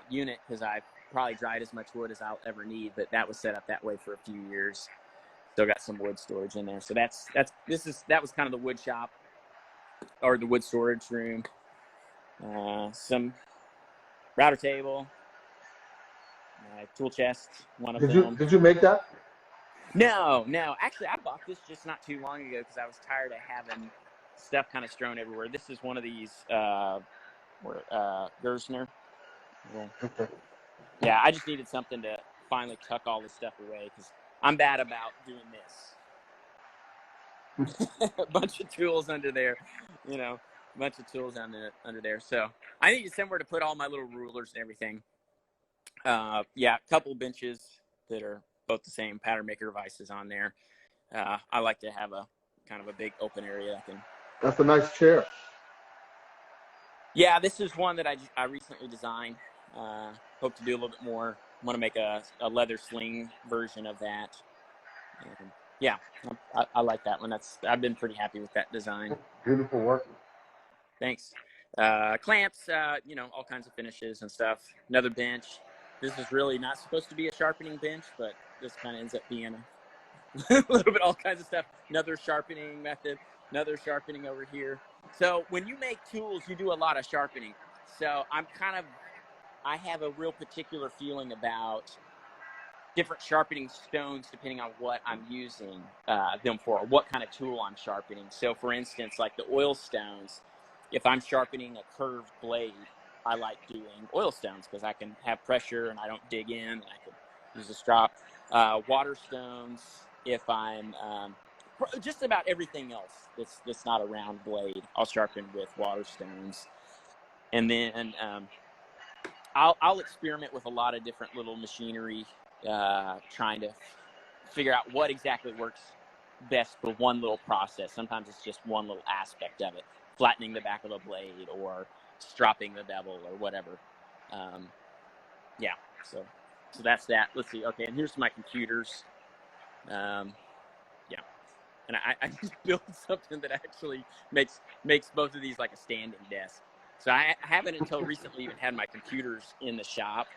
unit because I probably dried as much wood as I'll ever need, but that was set up that way for a few years. Still got some wood storage in there. So that was kind of the wood shop or the wood storage room. Some router table, My tool chest, one of
Did you
them.
did you make that?
No. Actually, I bought this just not too long ago because I was tired of having stuff kind of strewn everywhere. This is one of these Gersner. Well,
Okay.
yeah, I just needed something to finally tuck all this stuff away because I'm bad about doing this. A bunch of tools under there, a bunch of tools under there. So I needed somewhere to put all my little rulers and everything. Yeah, a couple benches that are both the same pattern maker devices on there. I like to have a kind of a big open area I can.
That's a nice chair.
Yeah, this is one that I recently designed. Hope to do a little bit more. Want to make a leather sling version of that. And yeah, I like that one. I've been pretty happy with that design.
Beautiful work.
Thanks. Clamps, all kinds of finishes and stuff. Another bench. This is really not supposed to be a sharpening bench, but this kind of ends up being a little bit all kinds of stuff. Another sharpening method. Another sharpening over here. So when you make tools, you do a lot of sharpening. So I have a real particular feeling about different sharpening stones depending on what I'm using them for, what kind of tool I'm sharpening. So for instance, like the oil stones, if I'm sharpening a curved blade, I like doing oil stones because I can have pressure and I don't dig in and I can use a strop. Water stones, if I'm just about everything else that's not a round blade, I'll sharpen with water stones. And then I'll experiment with a lot of different little machinery, trying to figure out what exactly works best for one little process. Sometimes it's just one little aspect of it, flattening the back of a blade or stropping the bevel or whatever. Yeah, so that's that. Let's see. Okay, and here's my computers. Yeah, and I just built something that actually makes both of these like a standing desk. So I haven't until recently even had my computers in the shop,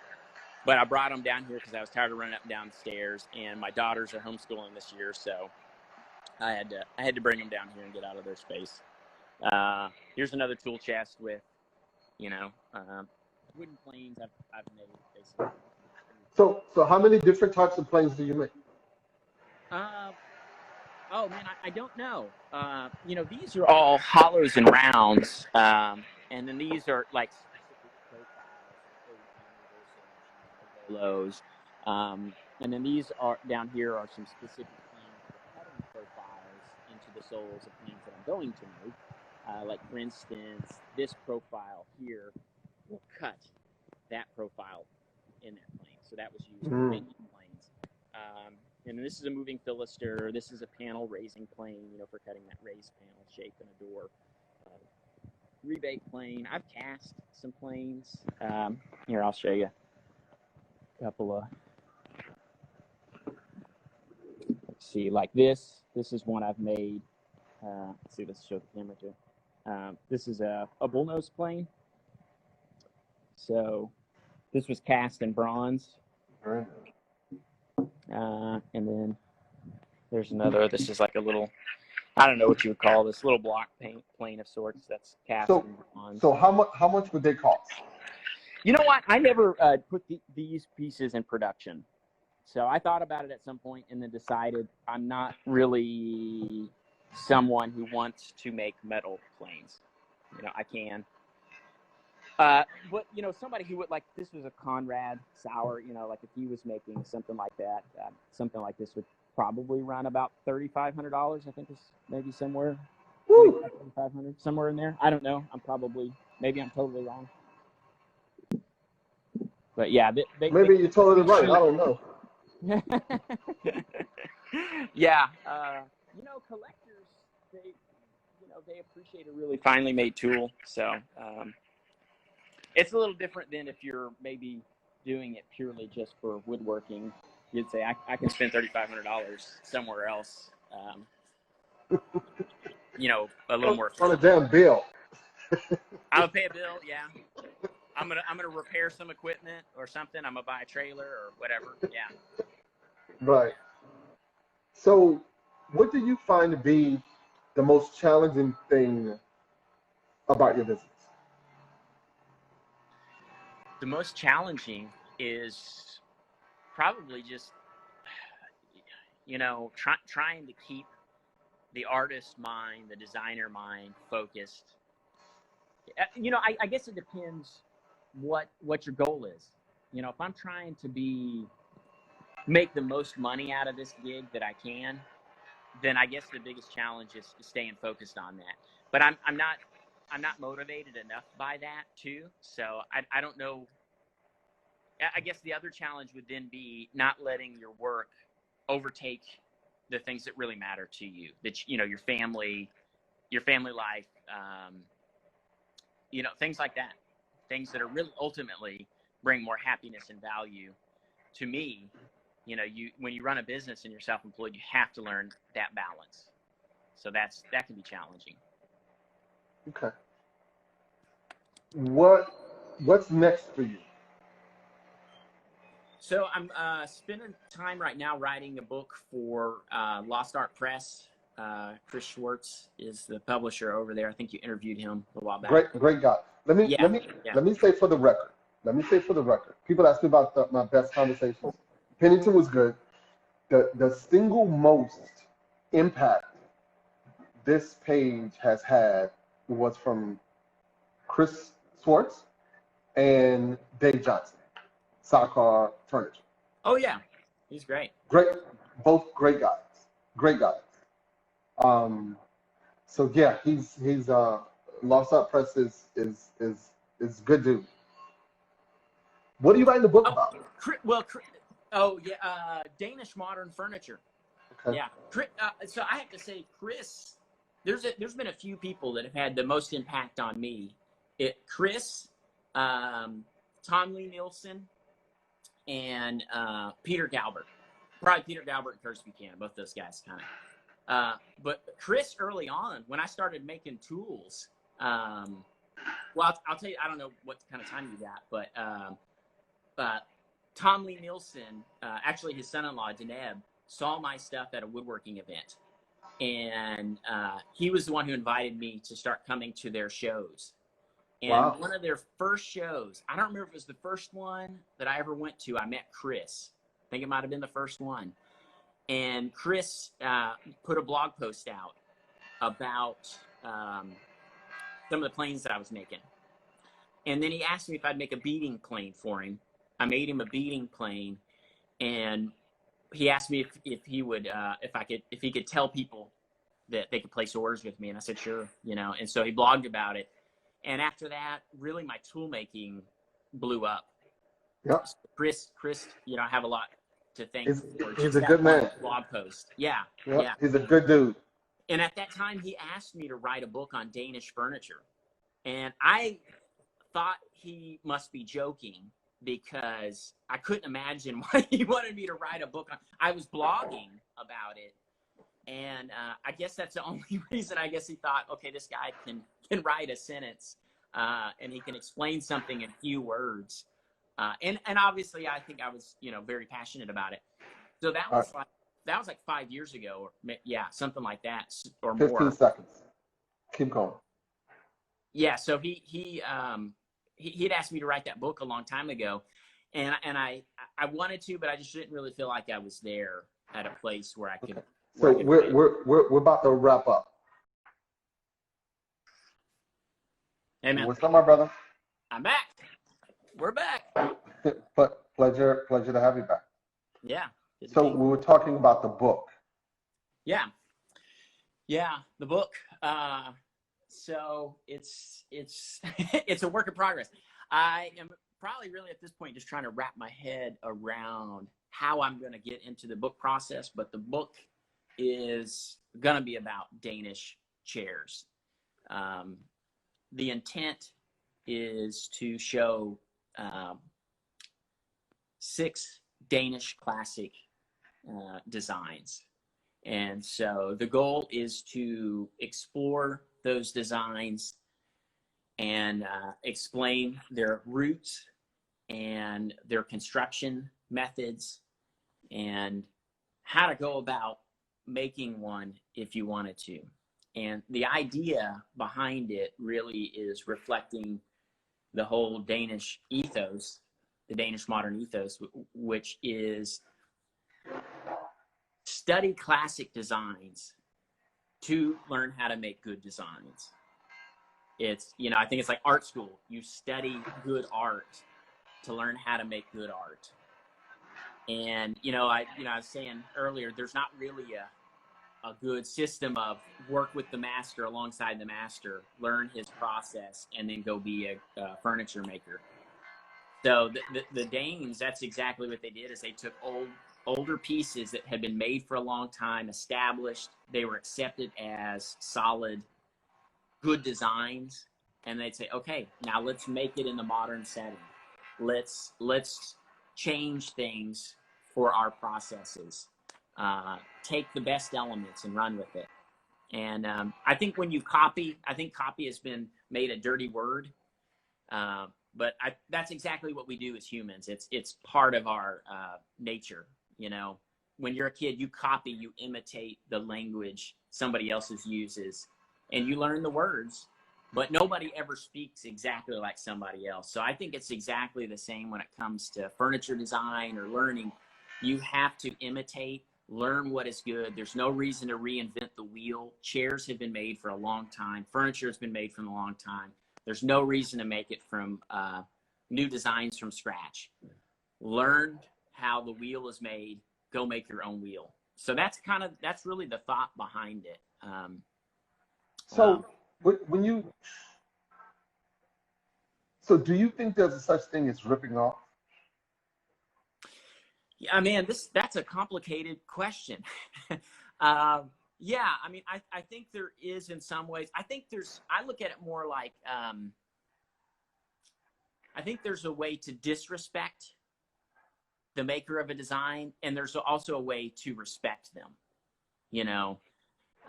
but I brought them down here because I was tired of running up and down the stairs, and my daughters are homeschooling this year, so I had to bring them down here and get out of their space. Here's another tool chest with, wooden planes I've made basically.
So how many different types of planes do you make?
Oh man, I don't know. These are all hollows and rounds, and then these are like specific profiles, lows, and then these are down here are some specific planes for cutting profiles into the soles of planes that I'm going to make. Like for instance, this profile here will cut that profile in that plane, so that was used for making planes. And this is a moving philister. This is a panel raising plane, for cutting that raised panel shape in a door. Rebate plane. I've cast some planes. Here, I'll show you a couple of. Let's see, like this. This is one I've made. Let's see, let's show the camera too. This is a bullnose plane. So this was cast in bronze. And then there's another. This is like a little, I don't know what you would call this, little block paint plane of sorts that's cast in bronze.
So how much would they cost?
You know what? I never put these pieces in production. So I thought about it at some point and then decided I'm not really someone who wants to make metal planes. I can. But, somebody who would like, this was a Conrad Sauer, like if he was making something like that, something like this would probably run about $3,500, I think is maybe somewhere, $3,500, somewhere in there. I don't know. Maybe I'm totally wrong. But yeah.
Maybe you're totally right. I don't know.
Yeah. Collectors, they appreciate a really finely made tool. So, it's a little different than if you're maybe doing it purely just for woodworking. You'd say, I can spend $3,500 somewhere else. A little more.
On a damn bill.
I'll pay a bill, yeah. I'm gonna repair some equipment or something. I'm gonna buy a trailer or whatever. Yeah.
Right. So, what do you find to be the most challenging thing about your business?
The most challenging is probably just, trying to keep the artist mind, the designer mind focused. I guess it depends what your goal is. If I'm trying to make the most money out of this gig that I can, then I guess the biggest challenge is staying focused on that. But I'm not motivated enough by that too. So I don't know. I guess the other challenge would then be not letting your work overtake the things that really matter to you. That your family life, things like that. Things that are really ultimately bring more happiness and value to me. When you run a business and you're self-employed, you have to learn that balance. So that can be challenging.
Okay. What's next for you?
So I'm spending time right now writing a book for Lost Art Press. Chris Schwartz is the publisher over there. I think you interviewed him a while back.
Great guy. Let me
Yeah.
say for the record. People ask me about my best conversations. Pennington was good. The single most impact this page has had was from Chris Schwartz and Dave Johnson, Sakar Furniture.
Oh yeah, he's great.
Both great guys. So yeah, he's Lost Art Press is good dude. What are you writing the book about?
Danish modern furniture.
Okay.
Yeah. So I have to say, Chris, there's been a few people that have had the most impact on me. Chris, Tom Lee Nielsen, and Peter Galbert. Probably Peter Galbert and Curtis Buchanan, both those guys kind of. But Chris, early on, when I started making tools, I'll tell you, I don't know what kind of time you got, but Tom Lee Nielsen, actually his son-in-law, Deneb, saw my stuff at a woodworking event. And he was the one who invited me to start coming to their shows. And one of their first shows, I don't remember if it was the first one that I ever went to, I met Chris. I think it might have been the first one. And Chris put a blog post out about some of the planes that I was making. And then he asked me if I'd make a beading plane for him. I made him a beading plane, and he asked me if he could tell people that they could place orders with me, and I said sure, And so he blogged about it, and after that, really my tool making blew up.
Yep.
So Chris, I have a lot to thank for.
He's a good man.
Blog post, yeah.
He's a good dude.
And at that time, he asked me to write a book on Danish furniture, and I thought he must be joking, because I couldn't imagine why he wanted me to write a book on. I was blogging about it, and I guess that's the only reason. I guess he thought, okay, this guy can write a sentence, and he can explain something in few words, and obviously I think I was very passionate about it. So that was like 5 years ago, or something like that, or more.
15 seconds. Keep going.
Yeah, so he'd asked me to write that book a long time ago, and I wanted to, but I just didn't really feel like I was there at a place where I could.
Okay. So we're about to wrap up.
Amen.
What's up, my brother?
I'm back. We're back.
Pleasure to have you back.
Yeah.
So we were talking about the book.
Yeah, the book. So it's it's a work in progress. I am probably really at this point just trying to wrap my head around how I'm going to get into the book process, but the book is going to be about Danish chairs. The intent is to show 6 Danish classic designs. And so the goal is to explore those designs and explain their roots and their construction methods and how to go about making one if you wanted to. And the idea behind it really is reflecting the whole Danish ethos the Danish modern ethos, which is study classic designs to learn how to make good designs. It's, you know, I think it's like art school. You study good art to learn how to make good art. And, I was saying earlier, there's not really a good system of work with the master alongside the master, learn his process, and then go be a furniture maker. So the Danes, that's exactly what they did, is they took older pieces that had been made for a long time, established, they were accepted as solid, good designs, and they'd say, okay, now let's make it in the modern setting. Let's change things for our processes. Take the best elements and run with it. And I think when you copy, I think copy has been made a dirty word. But that's exactly what we do as humans. It's part of our nature. When you're a kid, you copy, you imitate the language somebody else uses, and you learn the words, but nobody ever speaks exactly like somebody else. So I think it's exactly the same when it comes to furniture design or learning. You have to imitate, learn what is good. There's no reason to reinvent the wheel. Chairs have been made for a long time. Furniture has been made for a long time. There's no reason to make it from new designs from scratch. Learn how the wheel is made. Go make your own wheel. So that's really the thought behind it.
So do you think there's a such thing as ripping off?
Yeah, man, that's a complicated question. Yeah, I mean, I think there is in some ways. I look at it more like, I think there's a way to disrespect the maker of a design, and there's also a way to respect them,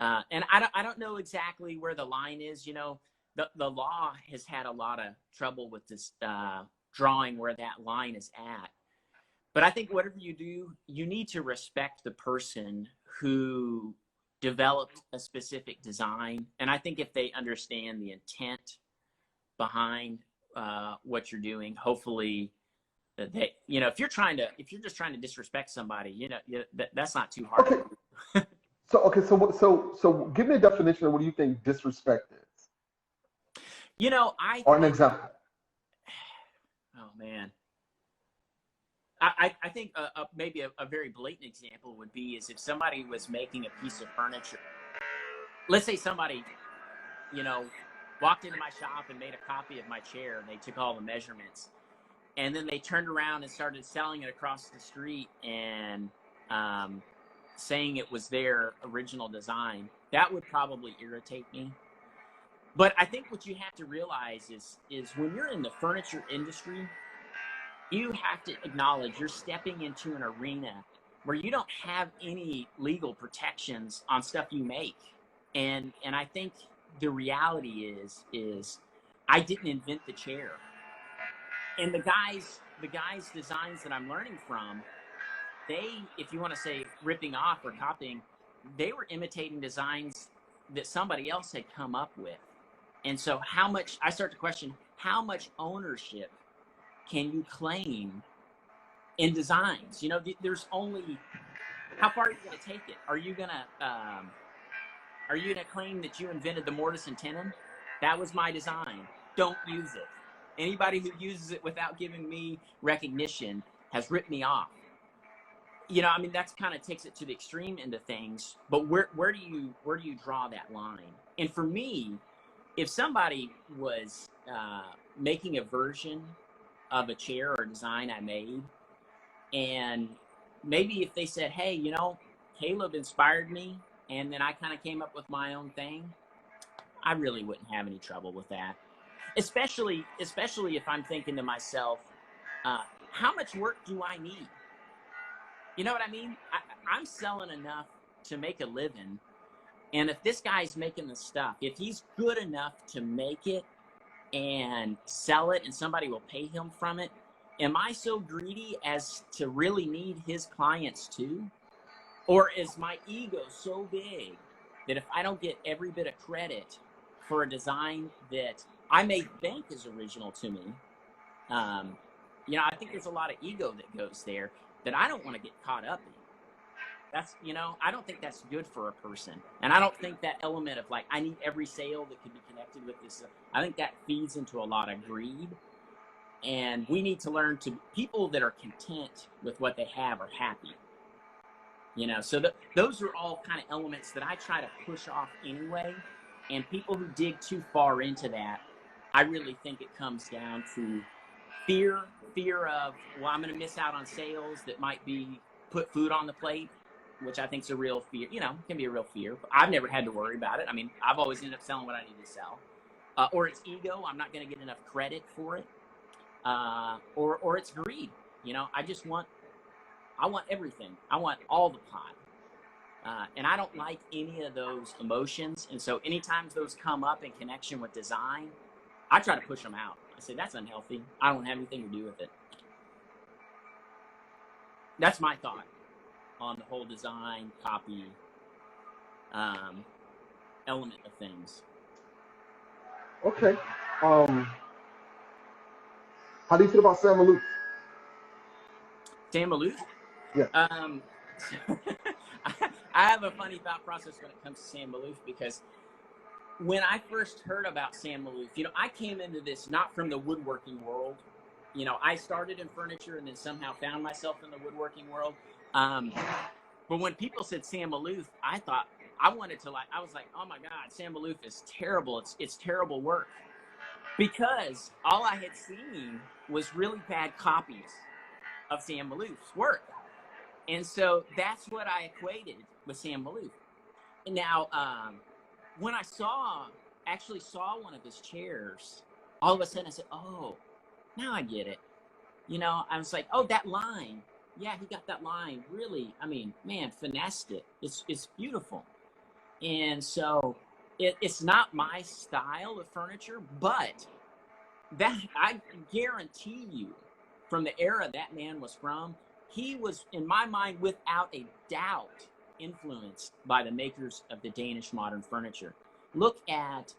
and I don't know exactly where the line is. The law has had a lot of trouble with this, drawing where that line is at. But I think whatever you do, you need to respect the person who developed a specific design. And I think if they understand the intent behind what you're doing, hopefully they, if you're just trying to disrespect somebody, that's not too hard.
Okay. So give me a definition of what do you think disrespect is? Or an example.
Oh man. I think maybe a very blatant example would be is if somebody was making a piece of furniture. Let's say somebody, walked into my shop and made a copy of my chair, and they took all the measurements, and then they turned around and started selling it across the street and saying it was their original design. That would probably irritate me. But I think what you have to realize is when you're in the furniture industry, you have to acknowledge you're stepping into an arena where you don't have any legal protections on stuff you make. And I think the reality is I didn't invent the chair. And the guys' designs that I'm learning from, they, if you want to say ripping off or copying, they were imitating designs that somebody else had come up with. And so I start to question, how much ownership can you claim in designs? There's only, how far are you going to take it? Are you going to claim that you invented the mortise and tenon? That was my design. Don't use it. Anybody who uses it without giving me recognition has ripped me off. That's kind of takes it to the extreme end of things. But where do you draw that line? And for me, if somebody was making a version of a chair or design I made, and maybe if they said, hey, Caleb inspired me, and then I kind of came up with my own thing, I really wouldn't have any trouble with that. Especially if I'm thinking to myself, how much work do I need? You know what I mean? I'm selling enough to make a living. And if this guy's making the stuff, if he's good enough to make it and sell it and somebody will pay him from it, am I so greedy as to really need his clients too? Or is my ego so big that if I don't get every bit of credit for a design that I may think is original to me, You know, I think there's a lot of ego that goes there that I don't want to get caught up in. That's, you know, I don't think that's good for a person. And I don't think that element of like, I need every sale that could be connected with this. I think that feeds into a lot of greed. And we need to learn to, people that are content with what they have are happy. You know, so those are all kind of elements that I try to push off anyway. And people who dig too far into that, I really think it comes down to fear of, well, I'm going to miss out on sales that might be put food on the plate, which I think is a real fear. You know, can be a real fear. I've never had to worry about it. I mean, I've always ended up selling what I need to sell. Or it's ego. I'm not going to get enough credit for it. Or it's greed. You know, I want everything. I want all the pot. And I don't like any of those emotions. And so anytime those come up in connection with design, I try to push them out. I say, that's unhealthy. I don't have anything to do with it. That's my thought on the whole design, copy, element of things.
Okay. How do you feel about Sam Maloof?
Sam Maloof?
Yeah.
I have a funny thought process when it comes to Sam Maloof, because when I first heard about Sam Maloof, you know, I came into this not from the woodworking world. You know, I started in furniture and then somehow found myself in the woodworking world. But when people said Sam Maloof, I thought, I was like, oh my God, Sam Maloof is terrible. It's terrible work. Because all I had seen was really bad copies of Sam Maloof's work. And so that's what I equated with Sam Maloof. Now, when I actually saw one of his chairs, all of a sudden I said, oh, now I get it. You know, I was like, oh, that line. Yeah, he got that line really, I mean, man, finessed it. It's beautiful. And so it's not my style of furniture, but that, I guarantee you, from the era that man was from, he was, in my mind, without a doubt, influenced by the makers of the Danish modern furniture. Look at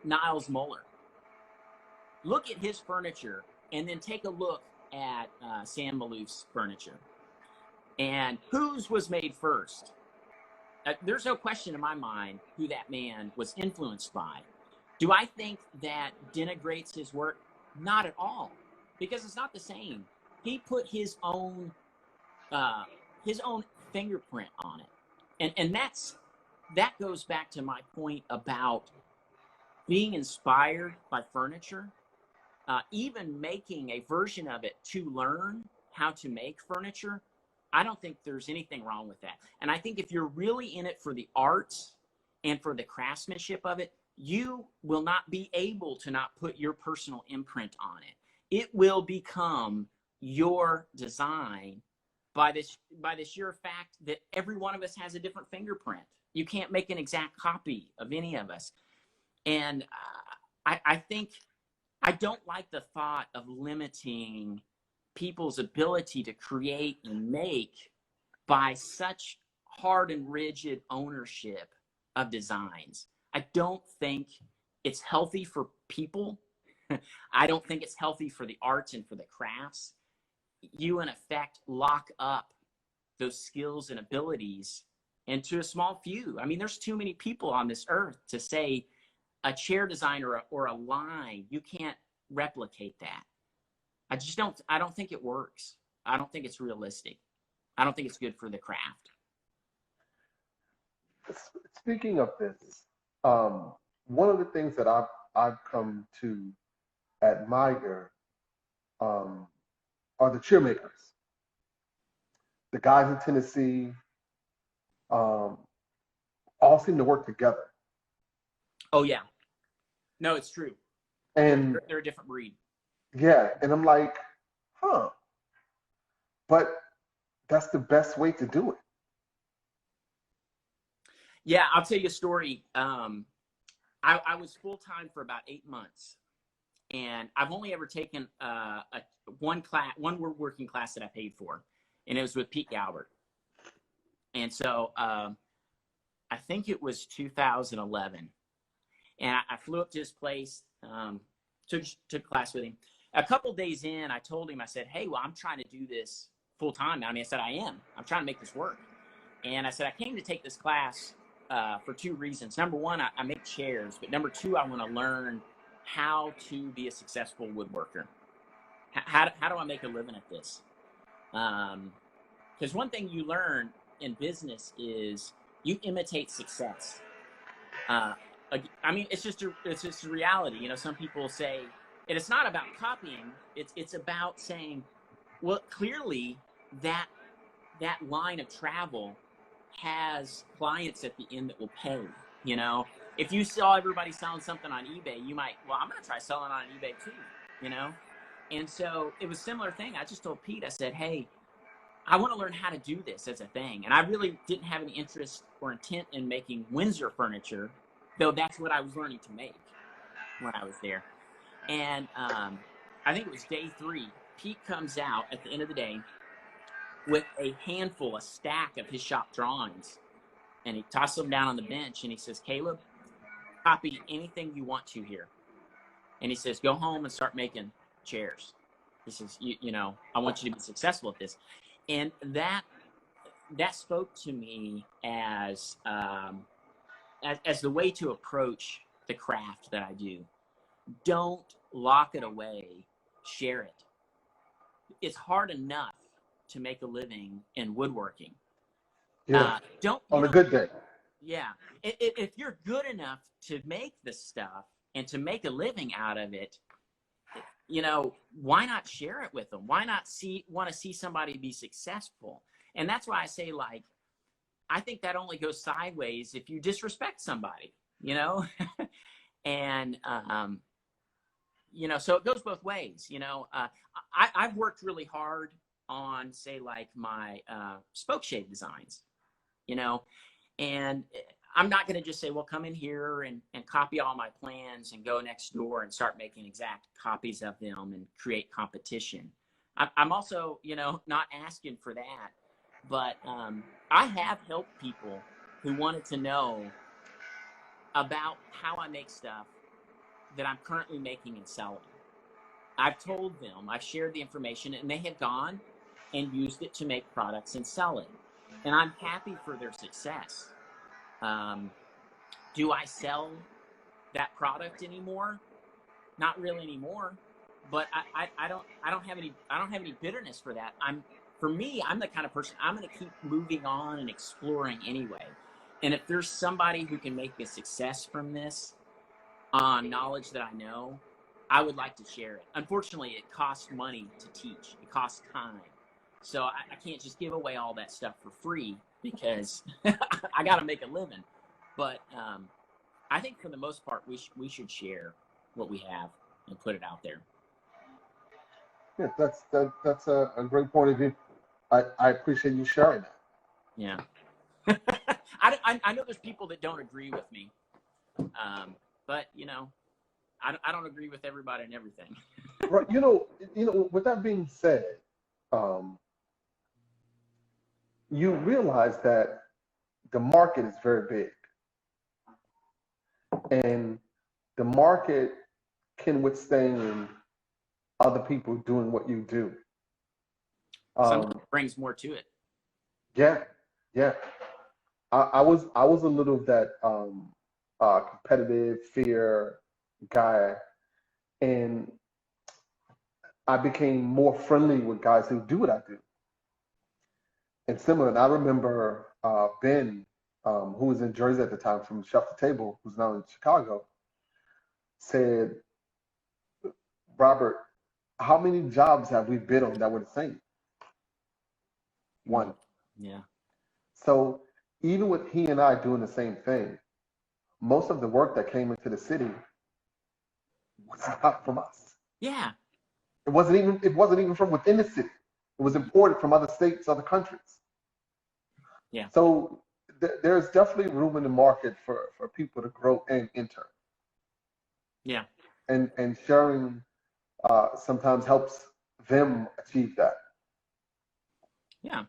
Niels Muller. Look at his furniture, and then take a look at Sam Maloof's furniture. And whose was made first? There's no question in my mind who that man was influenced by. Do I think that denigrates his work? Not at all, because it's not the same. He put his own fingerprint on it, and that goes back to my point about being inspired by furniture, even making a version of it to learn how to make furniture. I don't think there's anything wrong with that. And I think if you're really in it for the arts and for the craftsmanship of it, you will not be able to not put your personal imprint on it. It will become your design by this sheer fact that every one of us has a different fingerprint. You can't make an exact copy of any of us. And I think I don't like the thought of limiting people's ability to create and make by such hard and rigid ownership of designs. I don't think it's healthy for people. I don't think it's healthy for the arts and for the crafts. You, in effect, lock up those skills and abilities into a small few. I mean, there's too many people on this earth to say a chair design or a line, you can't replicate that. I don't think it works. I don't think it's realistic. I don't think it's good for the craft.
Speaking of this, one of the things that I've come to admire are the chair makers, the guys in Tennessee, all seem to work together.
Oh yeah, no, it's true.
And
they're a different breed.
Yeah, and I'm like, huh. But that's the best way to do it.
Yeah, I'll tell you a story. I was full-time for about 8 months, and I've only ever taken one woodworking class that I paid for, and it was with Pete Galbert. And so I think it was 2011, and I flew up to his place, took a class with him. a couple days in, I told him, I said, hey, well, I'm trying to do this full time. I mean, I said, I'm trying to make this work. And I said, I came to take this class for two reasons. Number one, I make chairs, but number two, I want to learn how to be a successful woodworker. How do I make a living at this? Because one thing you learn in business is you imitate success. I mean, it's just a reality. You know, some people say, and it's not about copying. It's about saying, well, clearly that line of travel has clients at the end that will pay. You know, if you saw everybody selling something on eBay, you might, well, I'm going to try selling on eBay too. You know, and so it was a similar thing. I just told Pete, I said, hey, I want to learn how to do this as a thing. And I really didn't have any interest or intent in making Windsor furniture, though that's what I was learning to make when I was there. And I think it was day 3. Pete comes out at the end of the day with a stack of his shop drawings. And he tosses them down on the bench and he says, Caleb, copy anything you want to here. And he says, go home and start making chairs. He says, you know, I want you to be successful at this. And that spoke to me as the way to approach the craft that I do. Don't lock it away, share it. It's hard enough to make a living in woodworking.
Yeah. On a good day.
Yeah. If you're good enough to make the stuff and to make a living out of it, you know, why not share it with them? Why not want to see somebody be successful? And that's why I say, like, I think that only goes sideways if you disrespect somebody, you know? And, you know, so it goes both ways, you know. I've worked really hard on, say, like my spoke shave designs, you know, and I'm not going to just say, well, come in here and copy all my plans and go next door and start making exact copies of them and create competition. I'm also, you know, not asking for that, but I have helped people who wanted to know about how I make stuff that I'm currently making and selling. I've told them, I've shared the information, and they have gone and used it to make products and sell it. And I'm happy for their success. Do I sell that product anymore? Not really anymore. But I don't have any bitterness for that. For me, I'm the kind of person, I'm going to keep moving on and exploring anyway. And if there's somebody who can make a success from this on knowledge that I know, I would like to share it. Unfortunately, it costs money to teach. It costs time. So I can't just give away all that stuff for free because I got to make a living. But I think for the most part, we should share what we have and put it out there.
Yeah, that's a great point of view. I appreciate you sharing that.
Yeah. I know there's people that don't agree with me, but you know, I don't agree with everybody and everything.
Right. You know. With that being said, you realize that the market is very big, and the market can withstand other people doing what you do.
Sometimes it brings more to it.
Yeah. I was a little of that competitive fear guy, and I became more friendly with guys who do what I do. And similar, and I remember Ben, who was in Jersey at the time from Chef to Table, who's now in Chicago, said, Robert, how many jobs have we bid on that were the same? One.
Yeah.
So even with he and I doing the same thing, most of the work that came into the city was not from us.
Yeah.
It wasn't even from within the city. It was imported from other states, other countries.
Yeah.
So there's definitely room in the market for people to grow and enter.
Yeah.
And sharing sometimes helps them achieve that.
Yeah.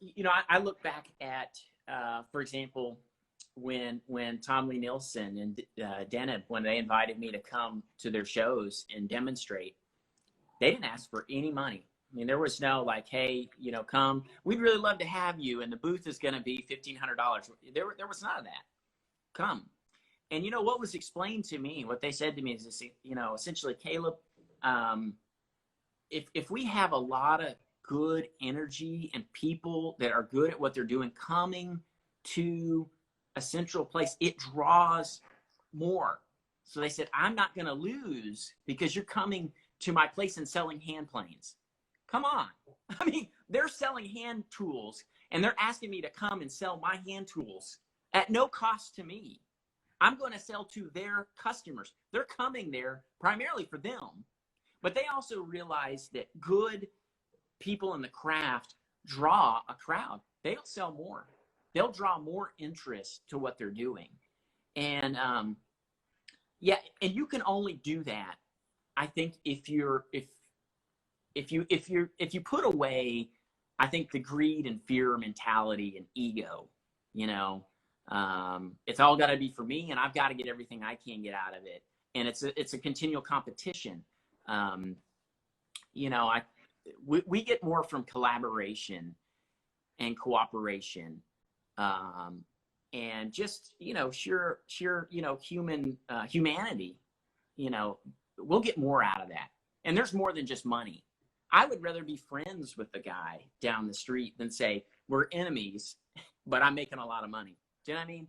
You know, I look back at, for example, when Tom Lee Nielsen and Deneb, when they invited me to come to their shows and demonstrate, they didn't ask for any money. I mean, there was no like, hey, you know, come. We'd really love to have you, and the booth is going to be $1,500. There was none of that. Come. And you know what was explained to me? What they said to me is, this, you know, essentially, Caleb, if we have a lot of good energy and people that are good at what they're doing coming to a central place, it draws more. So they said, I'm not going to lose because you're coming to my place and selling hand planes. Come on. I mean, they're selling hand tools and they're asking me to come and sell my hand tools at no cost to me. I'm going to sell to their customers. They're coming there primarily for them, but they also realize that good people in the craft draw a crowd. They'll sell more. They'll draw more interest to what they're doing. And yeah, and you can only do that, I think, if you put away, I think, the greed and fear mentality and ego. You know, it's all got to be for me, and I've got to get everything I can get out of it. And it's a continual competition. You know, we get more from collaboration and cooperation, and just, you know, sheer you know, humanity. You know, we'll get more out of that. And there's more than just money. I would rather be friends with the guy down the street than say we're enemies, but I'm making a lot of money. Do you know what I mean?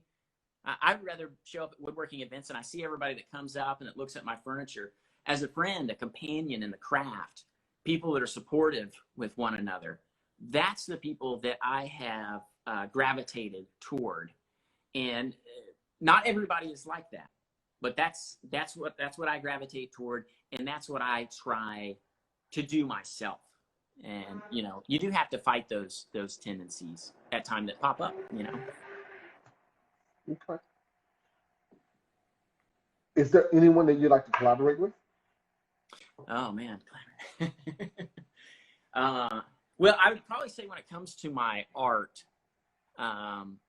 I'd rather show up at woodworking events and I see everybody that comes up and that looks at my furniture as a friend, a companion in the craft, people that are supportive with one another. That's the people that I have gravitated toward. And not everybody is like that, but that's what I gravitate toward, and that's what I try to do myself. And you know, you do have to fight those tendencies at times that pop up. You know.
Okay. Is there anyone that you'd like to collaborate with?
Oh man. Well, I would probably say when it comes to my art, I'm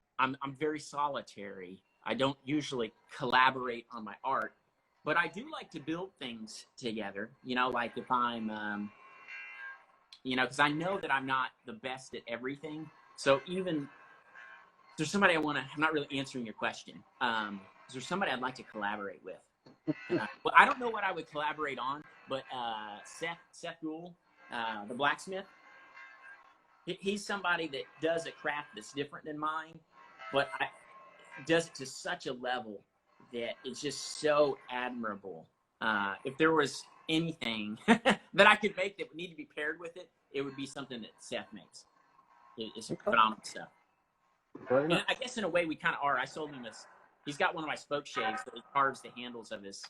very solitary. I don't usually collaborate on my art, but I do like to build things together. You know, like if I'm, you know, because I know that I'm not the best at everything. So even if there's somebody I'm not really answering your question. Is there somebody I'd like to collaborate with? Well, I don't know what I would collaborate on, but Seth Gould, the blacksmith, he's somebody that does a craft that's different than mine, but does it to such a level that it's just so admirable. If there was anything that I could make that would need to be paired with it, it would be something that Seth makes. It's phenomenal stuff. And I guess in a way we kind of are. I sold him this. He's got one of my spoke shaves, but he carves the handles of his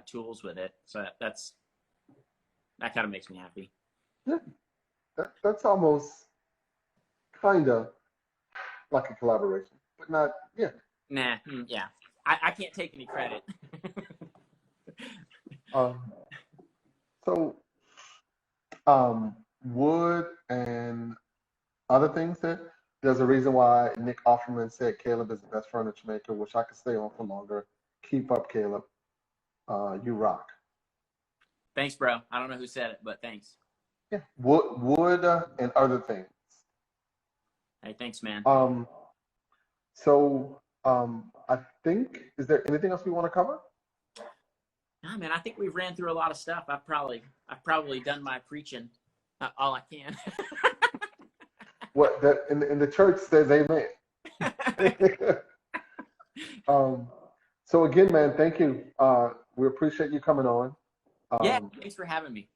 tools with it. So that kind of makes me happy.
Yeah, that's almost kind of like a collaboration, but not. Yeah.
Nah. Yeah. I can't take any credit.
So, wood and other things that there's a reason why Nick Offerman said Caleb is the best furniture maker, which I could stay on for longer. Keep up, Caleb. You rock.
Thanks, bro. I don't know who said it, but thanks.
Yeah, wood and other things.
Hey, thanks, man.
So, I think, is there anything else we want to cover?
Nah, man, I think we've ran through a lot of stuff. I've probably done my preaching all I can.
What in the church says amen. So again, man, thank you. We appreciate you coming on.
Yeah, thanks for having me.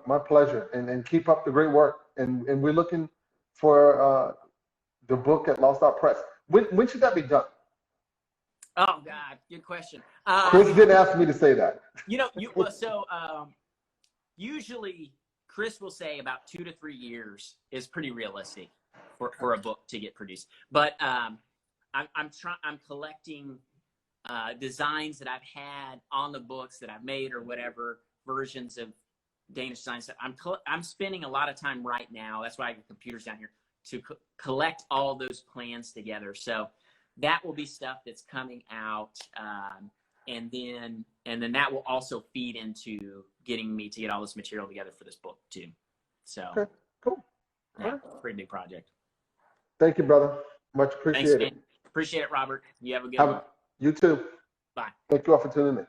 My pleasure. And keep up the great work. And we're looking for the book at Lost Art Press. When should that be done?
Oh God, good question.
Chris didn't ask me to say that.
You know, usually Chris will say about 2 to 3 years is pretty realistic for a book to get produced. But I'm collecting designs that I've had on the books that I've made or whatever versions of Danish designs. I'm spending a lot of time right now. That's why I have computers down here to collect all those plans together. So that will be stuff that's coming out, and then that will also feed into getting me to get all this material together for this book too. So
Okay, cool. All
yeah,
right.
pretty big project.
Thank you, brother. Much
Thanks,
appreciated.
man. Appreciate it, Robert. You have a good
Have
one.
you too.
Bye.
Thank you all for tuning in.